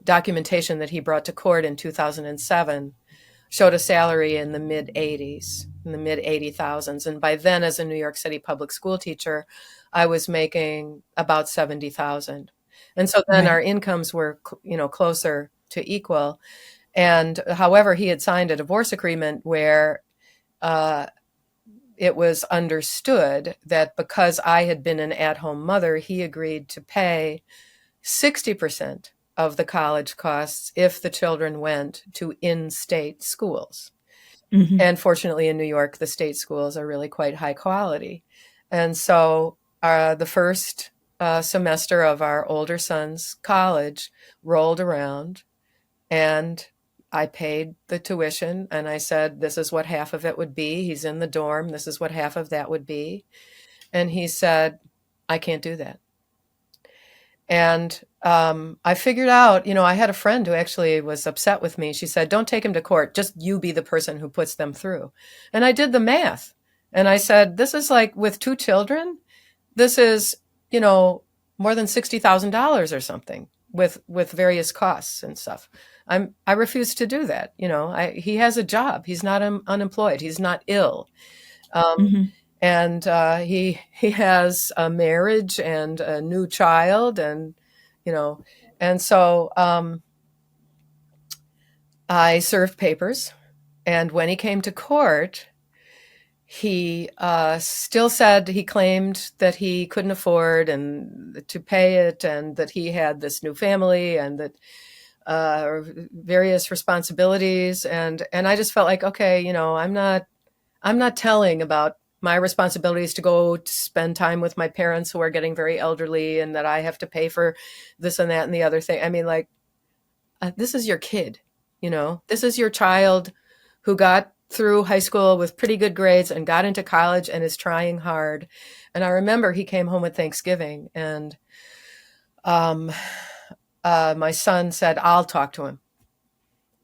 documentation that he brought to court in 2007 showed a salary in the mid 80s, in the mid 80,000s. And by then, as a New York City public school teacher, I was making about 70,000. And so then our
Right.
incomes were, closer to equal. And however, he had signed a divorce agreement where uh, it was understood that because I had been an at home mother, he agreed to pay 60% of the college costs if the children went to in state schools.
Hmm.
And fortunately, in New York, the state schools are really quite high quality. And so the first semester of our older son's college rolled around, and I paid the tuition, and I said, this is what half of it would be. He's in the dorm. This is what half of that would be. And he said, I can't do that. And I figured out, I had a friend who actually was upset with me. She said, don't take him to court. Just you be the person who puts them through. And I did the math. And I said, this is like with two children, this is, you know, more than $60,000 or something with various costs and stuff. I refuse to do that. He has a job. He's not unemployed. He's not ill. Um,
Hmm.
and he has a marriage and a new child, and you know and so I served papers, and when he came to court, he still said he claimed that he couldn't afford and to pay it, and that he had this new family, and that various responsibilities, and I just felt like, okay, I'm not telling about my responsibilities to go to spend time with my parents who are getting very elderly, and that I have to pay for this and that and the other thing. I mean, like, this is your kid, this is your child who got through high school with pretty good grades and got into college and is trying hard. And I remember he came home at Thanksgiving, and my son said, I'll talk to him.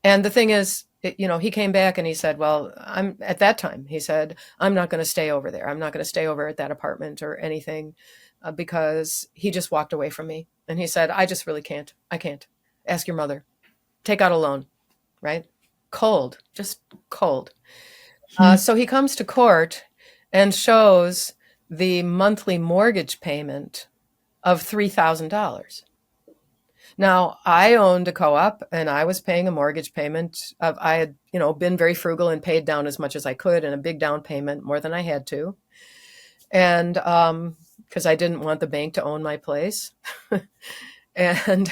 And the thing is, he came back and he said, well, at that time, he said, I'm not going to stay over there. I'm not going to stay over at that apartment or anything, because he just walked away from me. And he said, I just really can't. I can't. Ask your mother. Take out a loan, right? Cold, just cold. So he comes to court and shows the monthly mortgage payment of $3,000. Now, I owned a co-op and I was paying a mortgage payment of, I had, been very frugal and paid down as much as I could, and a big down payment, more than I had to. And because I didn't want the bank to own my place. And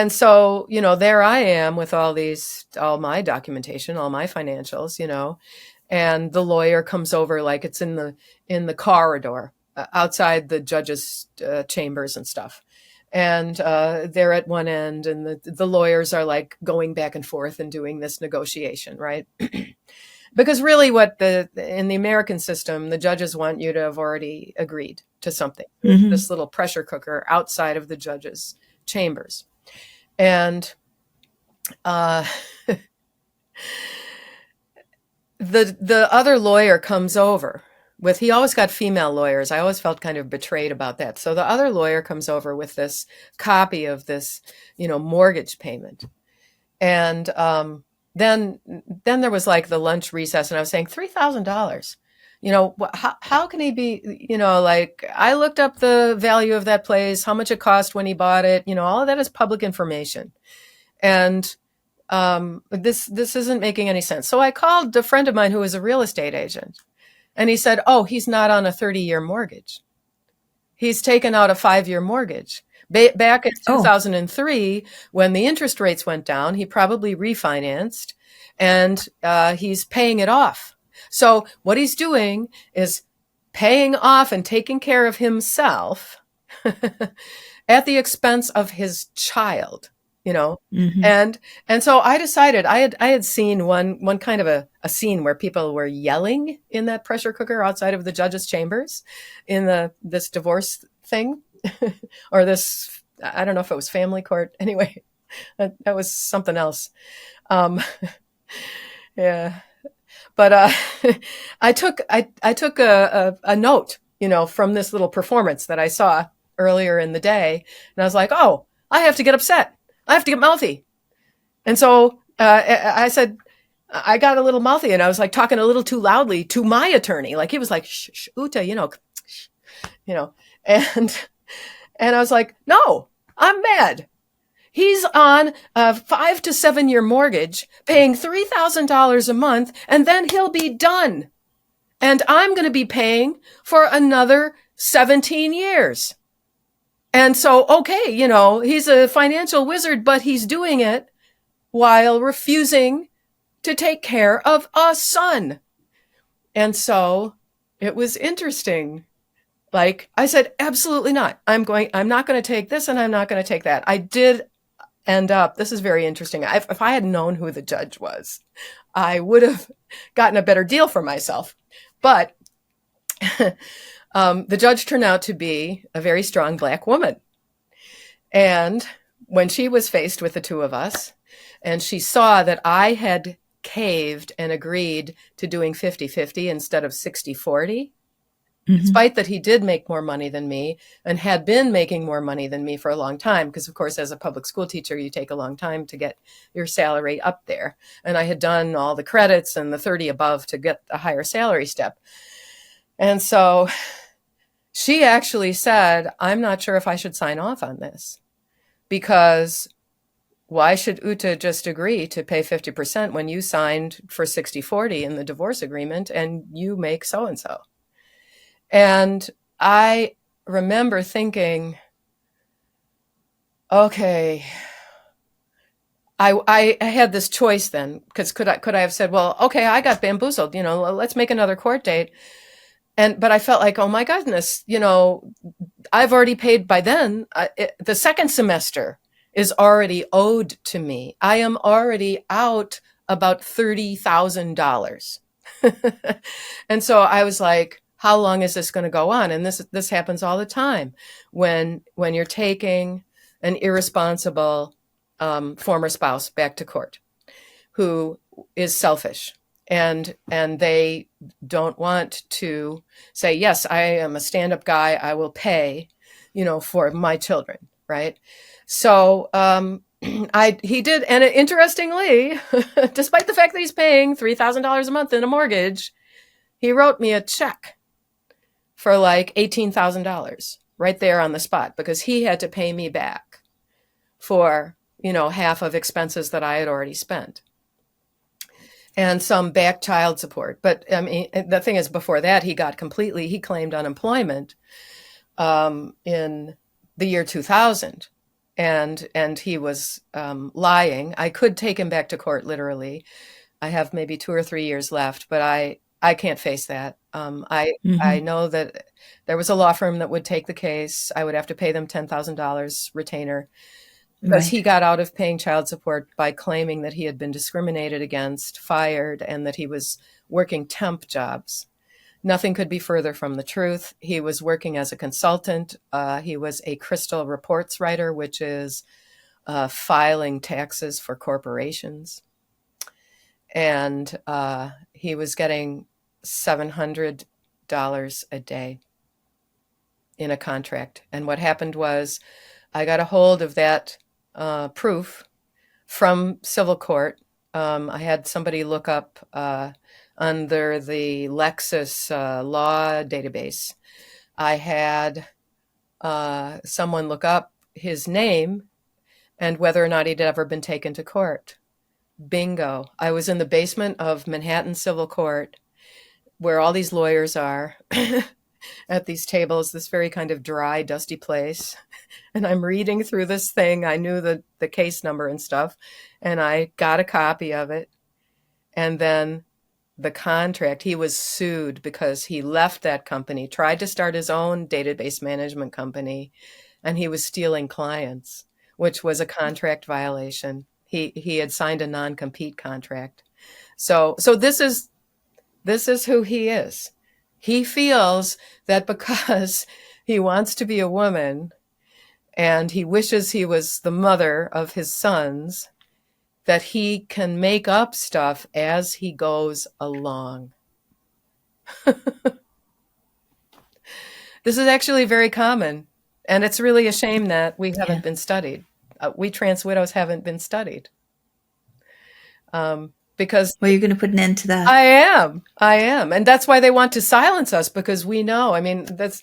so, there I am with all my documentation, all my financials, and the lawyer comes over like it's in the corridor outside the judge's chambers and stuff. And they're at one end, and the lawyers are like going back and forth and doing this negotiation, right? Because really in the American system, the judges want you to have already agreed to something. Mm-hmm. This little pressure cooker outside of the judge's chambers. And the other lawyer comes over he always got female lawyers. I always felt kind of betrayed about that. So the other lawyer comes over with this copy of this, mortgage payment. And then there was like the lunch recess, and I was saying $3,000. How can he be, like, I looked up the value of that place, how much it cost when he bought it, all of that is public information. And this isn't making any sense. So I called a friend of mine who was a real estate agent, and he said, oh, he's not on a 30-year mortgage. He's taken out a 5-year mortgage. Back in 2003, when the interest rates went down, he probably refinanced, and he's paying it off. So what he's doing is paying off and taking care of himself at the expense of his child, Mm-hmm. And so I decided I had seen one kind of a scene where people were yelling in that pressure cooker outside of the judge's chambers in this divorce thing or this, I don't know if it was family court. Anyway, that was something else. Yeah. But I took a note, from this little performance that I saw earlier in the day, and I was like, oh, I have to get upset. I have to get mouthy. And so I said, I got a little mouthy, and I was like talking a little too loudly to my attorney. Like he was like, shh, Ute, and I was like, no, I'm mad. He's on a 5 to 7 year mortgage, paying $3,000 a month, and then he'll be done. And I'm going to be paying for another 17 years. And so, okay, he's a financial wizard, but he's doing it while refusing to take care of a son. And so it was interesting. Like I said, absolutely not. I'm not going to take this, and I'm not going to take that. I did end up, this is very interesting. If I had known who the judge was, I would have gotten a better deal for myself. But the judge turned out to be a very strong Black woman. And when she was faced with the two of us, and she saw that I had caved and agreed to doing 50-50 instead of 60-40, mm-hmm. despite that he did make more money than me and had been making more money than me for a long time, because of course, as a public school teacher, you take a long time to get your salary up there. And I had done all the credits and the 30 above to get a higher salary step. And so she actually said, I'm not sure if I should sign off on this, because why should Ute just agree to pay 50% when you signed for 60-40 in the divorce agreement and you make so-and-so? And I remember thinking, okay, I had this choice then, because could I have said, well, okay, I got bamboozled, let's make another court date. But I felt like, oh my goodness, I've already paid by then. The second semester is already owed to me. I am already out about $30,000. And so I was like, how long is this going to go on? And this happens all the time when you're taking an irresponsible former spouse back to court who is selfish, and they don't want to say, yes, I am a stand-up guy, I will pay, for my children, right? So he did, and interestingly, despite the fact that he's paying $3,000 a month in a mortgage, he wrote me a check for like $18,000 right there on the spot, because he had to pay me back for, half of expenses that I had already spent, and some back child support. But I mean, the thing is, before that, he claimed unemployment in the year 2000. And he was lying. I could take him back to court, literally. I have maybe 2 or 3 years left, but I can't face that. I know that there was a law firm that would take the case. I would have to pay them $10,000 retainer, because he got out of paying child support by claiming that he had been discriminated against, fired, and that he was working temp jobs. Nothing could be further from the truth. He was working as a consultant. He was a crystal reports writer, which is filing taxes for corporations. And he was getting $700 a day in a contract. And what happened was, I got a hold of that proof from civil court. I had somebody look up under the Lexis law database. I had someone look up his name and whether or not he'd ever been taken to court. Bingo. I was in the basement of Manhattan Civil Court, where all these lawyers are at these tables, this very kind of dry, dusty place. And I'm reading through this thing. I knew the case number and stuff, and I got a copy of it. And then the contract, he was sued because he left that company, tried to start his own database management company, and he was stealing clients, which was a contract violation. He had signed a non-compete contract. So this is who he is. He feels that because he wants to be a woman and he wishes he was the mother of his sons, that he can make up stuff as he goes along. This is actually very common, and it's really a shame that we haven't been studied. We trans widows haven't been studied. Because
well, you're going to put an end to that.
I am. And that's why they want to silence us, because we know. I mean, that's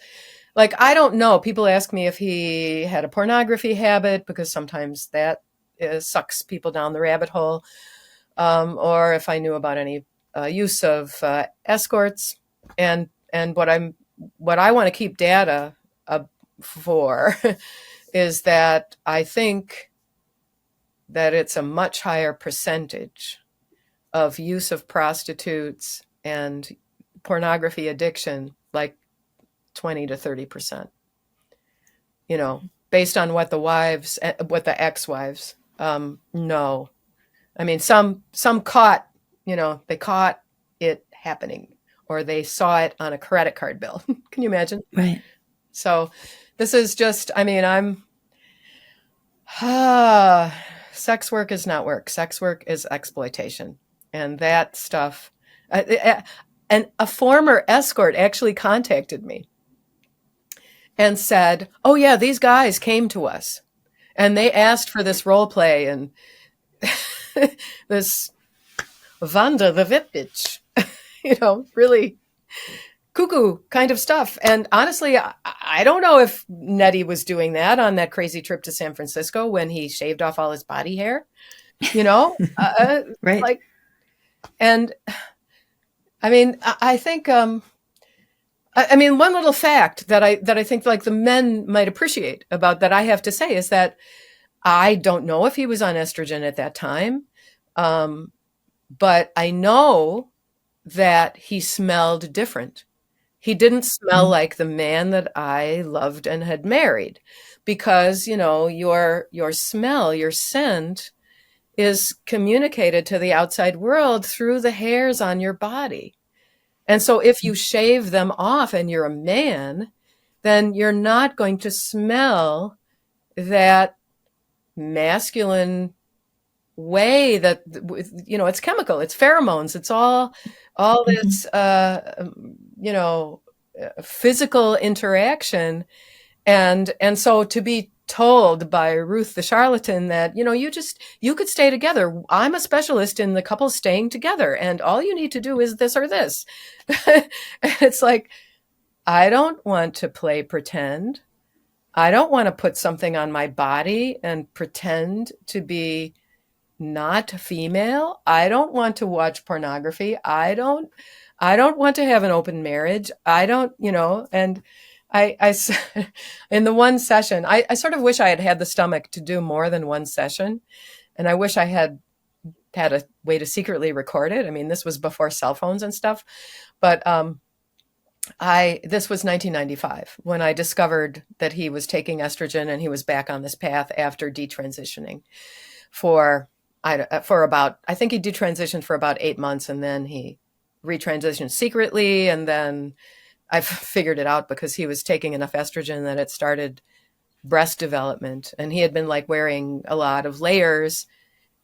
like, I don't know. People ask me if he had a pornography habit, because sometimes that sucks people down the rabbit hole, or if I knew about any use of escorts. And what I want to keep data for is that I think that it's a much higher percentage of use of prostitutes and pornography addiction, like 20 to 30%, based on what the ex-wives know. I mean, some caught, they caught it happening, or they saw it on a credit card bill. Can you imagine?
Right.
So this is just, I mean, sex work is not work. Sex work is exploitation. And that stuff, and a former escort actually contacted me and said, oh yeah, these guys came to us and they asked for this role play and this Wanda the Vipitch, really cuckoo kind of stuff. And honestly, I don't know if Nettie was doing that on that crazy trip to San Francisco when he shaved off all his body hair,
right.
Like, and I mean, I think, one little fact that I think like the men might appreciate about that I have to say is that I don't know if he was on estrogen at that time. But I know that he smelled different. He didn't smell like the man that I loved and had married, because, your smell, your scent is communicated to the outside world through the hairs on your body. And so if you shave them off and you're a man, then you're not going to smell that masculine way that, you know, it's chemical, it's pheromones, it's all this, you know, physical interaction. And so to be told by Ruth the charlatan that, you know, you could stay together. I'm a specialist in the couple staying together, and all you need to do is this or this. It's like, I don't want to play pretend. I don't want to put something on my body and pretend to be not female. I don't want to watch pornography. I don't want to have an open marriage. I don't, you know, and I in the one session, I sort of wish I had the stomach to do more than one session. And I wish I had a way to secretly record it. I mean, this was before cell phones and stuff, but, this was 1995 when I discovered that he was taking estrogen and he was back on this path after detransitioning for about, I think he detransitioned for about 8 months, and then he retransitioned secretly. And then I figured it out because he was taking enough estrogen that it started breast development, and he had been like wearing a lot of layers.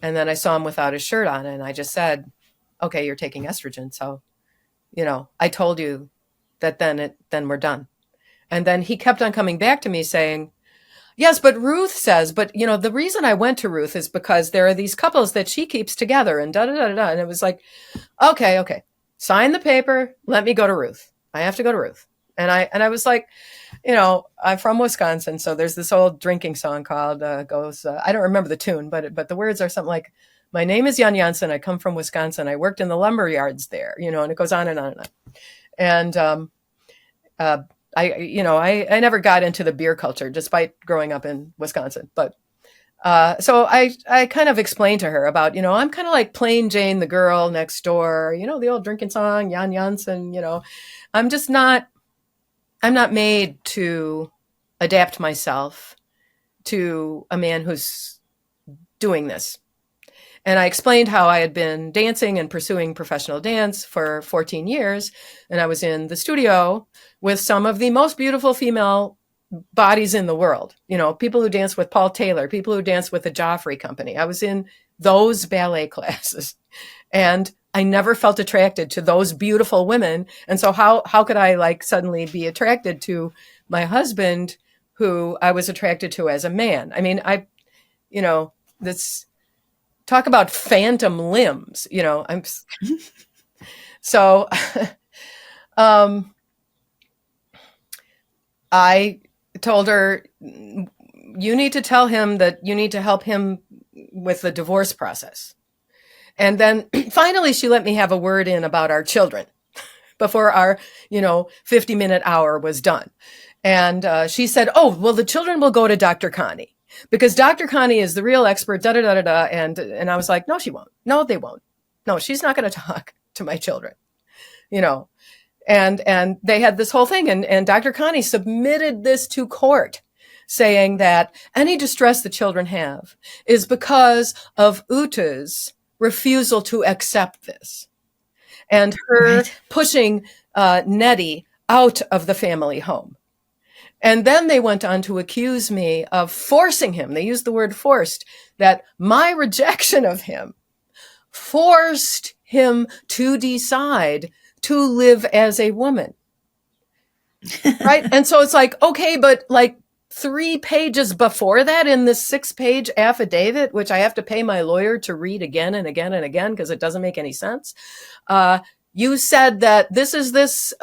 And then I saw him without his shirt on, and I just said, okay, you're taking estrogen. So, you know, I told you that then we're done. And then he kept on coming back to me saying, yes, but Ruth says, but you know, the reason I went to Ruth is because there are these couples that she keeps together and da da da da. And it was like, okay, sign the paper. Let me go to Ruth. I have to go to Ruth. And I was like, you know, I'm from Wisconsin, so there's this old drinking song called I don't remember the tune, but the words are something like, my name is Jan Jansen. I come from Wisconsin. I worked in the lumber yards there, you know, and it goes on and on and on. And I never got into the beer culture despite growing up in Wisconsin. But so I kind of explained to her about, you know, I'm kind of like plain Jane, the girl next door, you know, the old drinking song, Jan Jansen, you know, I'm not made to adapt myself to a man who's doing this. And I explained how I had been dancing and pursuing professional dance for 14 years. And I was in the studio with some of the most beautiful female bodies in the world. You know, people who dance with Paul Taylor, people who dance with the Joffrey Company. I was in those ballet classes, and I never felt attracted to those beautiful women. And so how could I like suddenly be attracted to my husband, who I was attracted to as a man? I mean, talk about phantom limbs, you know, so, I told her, you need to tell him that you need to help him with the divorce process. And then finally, she let me have a word in about our children before our, 50-minute hour was done. And she said, oh, well, the children will go to Dr. Connie, because Dr. Connie is the real expert, da da da da da. And I was like, no, she won't. No, they won't. No, she's not going to talk to my children, And they had this whole thing, and Dr. Connie submitted this to court, saying that any distress the children have is because of Ute's refusal to accept this, and her pushing Nettie out of the family home. And then they went on to accuse me of forcing him. They used the word forced, that my rejection of him forced him to decide to live as a woman. Right? And so it's like, okay, but like 3 pages before that in this 6-page affidavit, which I have to pay my lawyer to read again and again and again because it doesn't make any sense, you said that this is this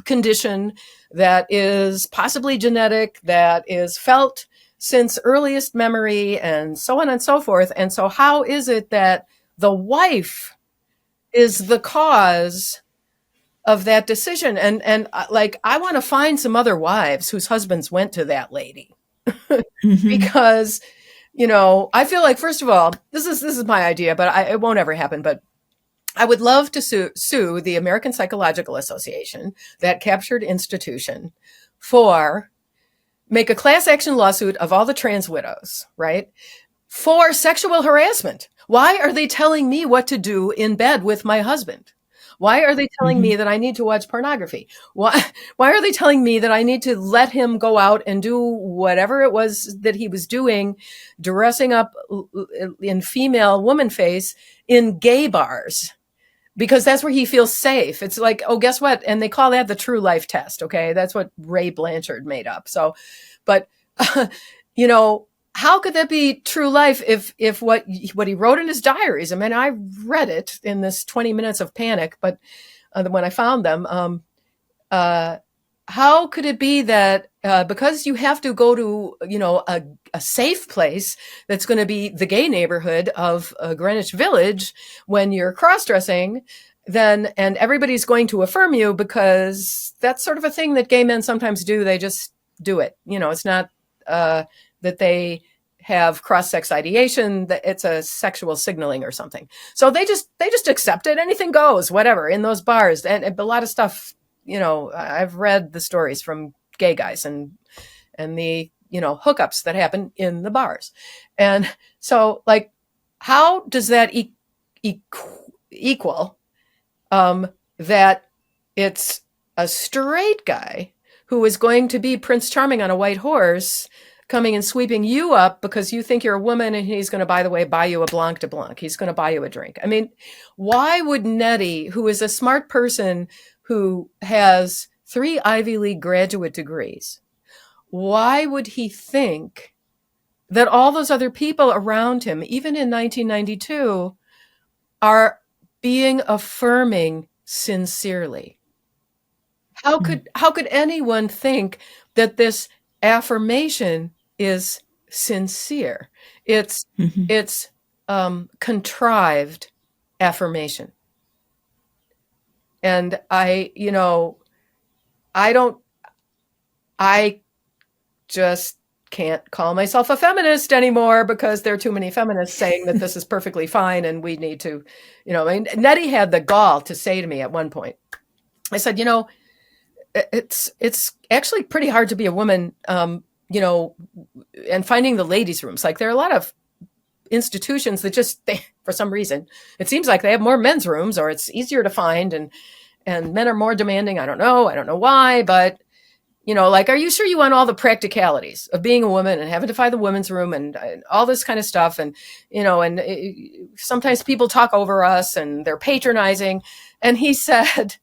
condition that is possibly genetic, that is felt since earliest memory, and so on and so forth. And so how is it that the wife is the cause of that decision? And like, I want to find some other wives whose husbands went to that lady. Because, I feel like, first of all, this is my idea, but it won't ever happen. But I would love to sue the American Psychological Association, that captured institution, make a class action lawsuit of all the trans widows, right? For sexual harassment. Why are they telling me what to do in bed with my husband? Why are they telling me that I need to watch pornography? Why are they telling me that I need to let him go out and do whatever it was that he was doing, dressing up in female woman face in gay bars? Because that's where he feels safe. It's like, oh, guess what? And they call that the true life test. Okay. That's what Ray Blanchard made up. So, but, you know, how could that be true life if what he wrote in his diaries? I mean, I read it in this 20 minutes of panic, but when I found them, how could it be that because you have to go to, you know, a safe place that's going to be the gay neighborhood of Greenwich Village when you're cross-dressing, then, and everybody's going to affirm you, because that's sort of a thing that gay men sometimes do. They just do it. You know, it's not that they have cross-sex ideation, that it's a sexual signaling or something. So they just accept it. Anything goes, whatever, in those bars. And a lot of stuff, you know, I've read the stories from gay guys and the, you know, hookups that happen in the bars. And so, like, how does that equal that it's a straight guy who is going to be Prince Charming on a white horse coming and sweeping you up because you think you're a woman, and he's going to, by the way, buy you a Blanc de Blanc. He's going to buy you a drink. I mean, why would Nettie, who is a smart person who has 3 Ivy League graduate degrees, why would he think that all those other people around him, even in 1992, are being affirming sincerely? How could anyone think that this affirmation is sincere? It's contrived affirmation. And I just can't call myself a feminist anymore, because there are too many feminists saying that this is perfectly fine and we need to, you know, I mean, Nettie had the gall to say to me at one point, I said, you know, it's actually pretty hard to be a woman, you know, and finding the ladies' rooms. Like, there are a lot of institutions that for some reason, it seems like they have more men's rooms, or it's easier to find, and men are more demanding. I don't know why, but, you know, like, are you sure you want all the practicalities of being a woman and having to find the women's room and all this kind of stuff? And, you know, and sometimes people talk over us and they're patronizing. And he said,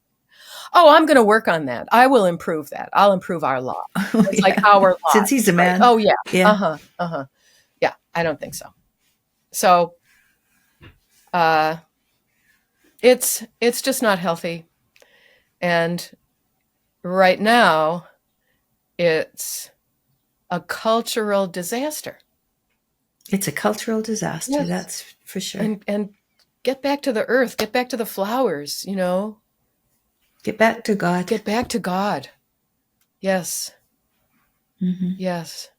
oh, I'm going to work on that. I will improve that. I'll improve our law. It's like our law.
Since he's a man.
Right? Oh, yeah.
Yeah.
Yeah, I don't think so. So it's just not healthy. And right now, it's a cultural disaster.
It's a cultural disaster, yes. That's for sure.
And get back to the earth, get back to the flowers, you know.
Get back to God.
Get back to God. Yes.
Mm-hmm.
Yes.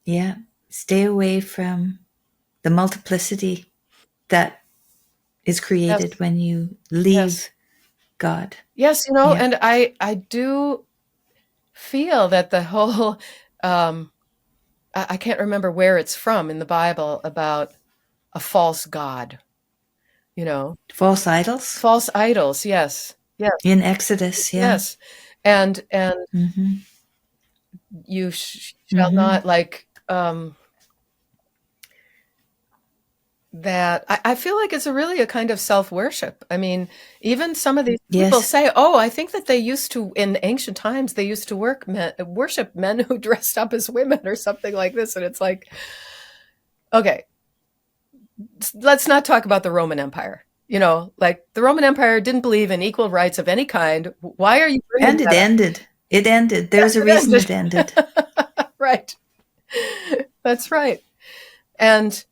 Yeah. Stay away from the multiplicity that is created when you leave God.
Yes, you know, and I do feel that the whole, I can't remember where it's from in the Bible, about a false god, you know.
False idols?
False idols, yes. Yes.
In Exodus, yeah.
Yes. And you shall not, like, that I feel like it's really a kind of self-worship. I mean, even some of these people say, oh, I think that they used to, in ancient times, they used to worship men who dressed up as women or something like this. And it's like, okay, let's not talk about the Roman Empire. You know, like, the Roman Empire didn't believe in equal rights of any kind. Why are you bringing
And it ended. It ended. There's a reason it ended.
Right. That's right. And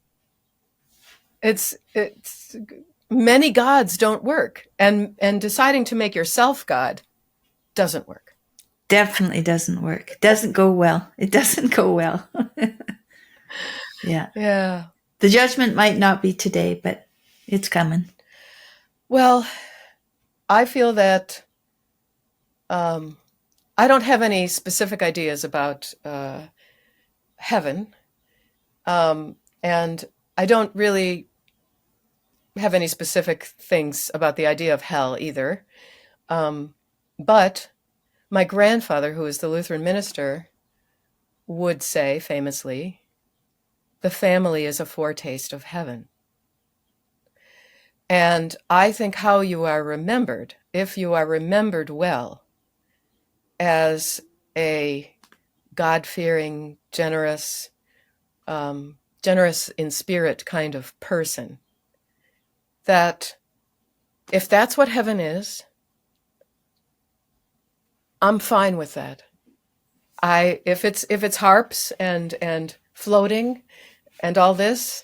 it's many gods don't work, and deciding to make yourself God doesn't work.
Definitely doesn't work. Doesn't go well. It doesn't go well. Yeah.
Yeah.
The judgment might not be today, but it's coming.
Well, I feel that I don't have any specific ideas about heaven, and I don't really have any specific things about the idea of hell either. But my grandfather, who was the Lutheran minister, would say famously, the family is a foretaste of heaven. And I think how you are remembered, if you are remembered well as a God-fearing, generous, generous in spirit kind of person, that if that's what heaven is, I'm fine with that. If it's harps and floating and all this,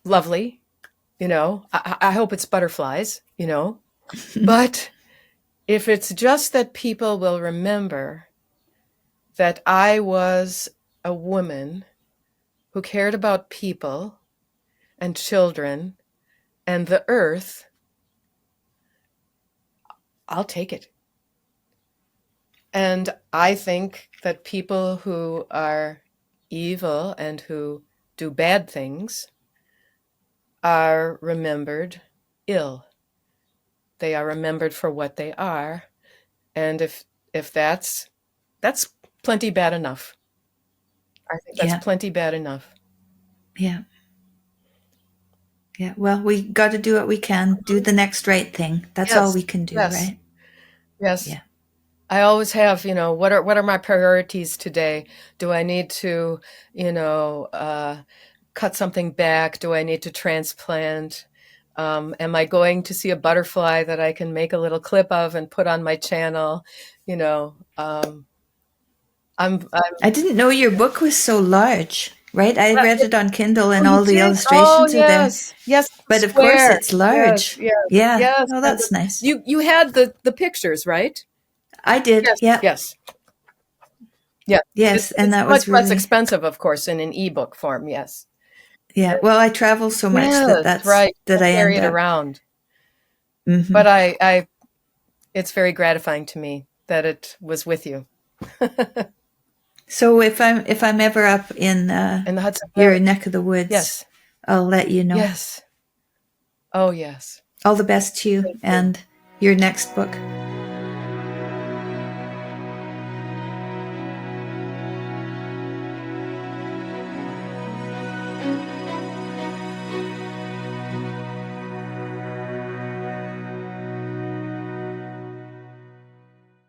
lovely, I hope it's butterflies, but if it's just that people will remember that I was a woman who cared about people and children and the earth, I'll take it. And I think that people who are evil and who do bad things are remembered ill. They are remembered for what they are. And if that's plenty bad enough. I think that's plenty bad enough.
Yeah. Yeah. Well, we got to do what we can, do the next right thing. That's all we can do, right?
Yes.
Yeah.
I always have, what are my priorities today? Do I need to, cut something back? Do I need to transplant? Am I going to see a butterfly that I can make a little clip of and put on my channel?
I didn't know your book was so large, right? I read it on Kindle and
Oh, you
all the
did? Oh,
illustrations are there.
yes. Yes,
But of course
square.
it's large.
Yes,
Yeah.
yes.
Oh,
And
that's nice.
you had the pictures, right?
I did.
Yes,
Yeah.
yes. Yeah.
Yes. And
It's
that
much
was
less
really,
expensive, of course, in an ebook form. Yes.
yeah. Well, I travel so much
Yes, right.
that I
Carry
end
it
up.
around.
Hmm.
But it's very gratifying to me that it was with you.
So if I'm ever up in
In the Hudson
your
Valley.
neck of the woods,
Yes.
I'll let you know.
Yes. Oh, yes.
All the best to you
Thank you.
and your next book.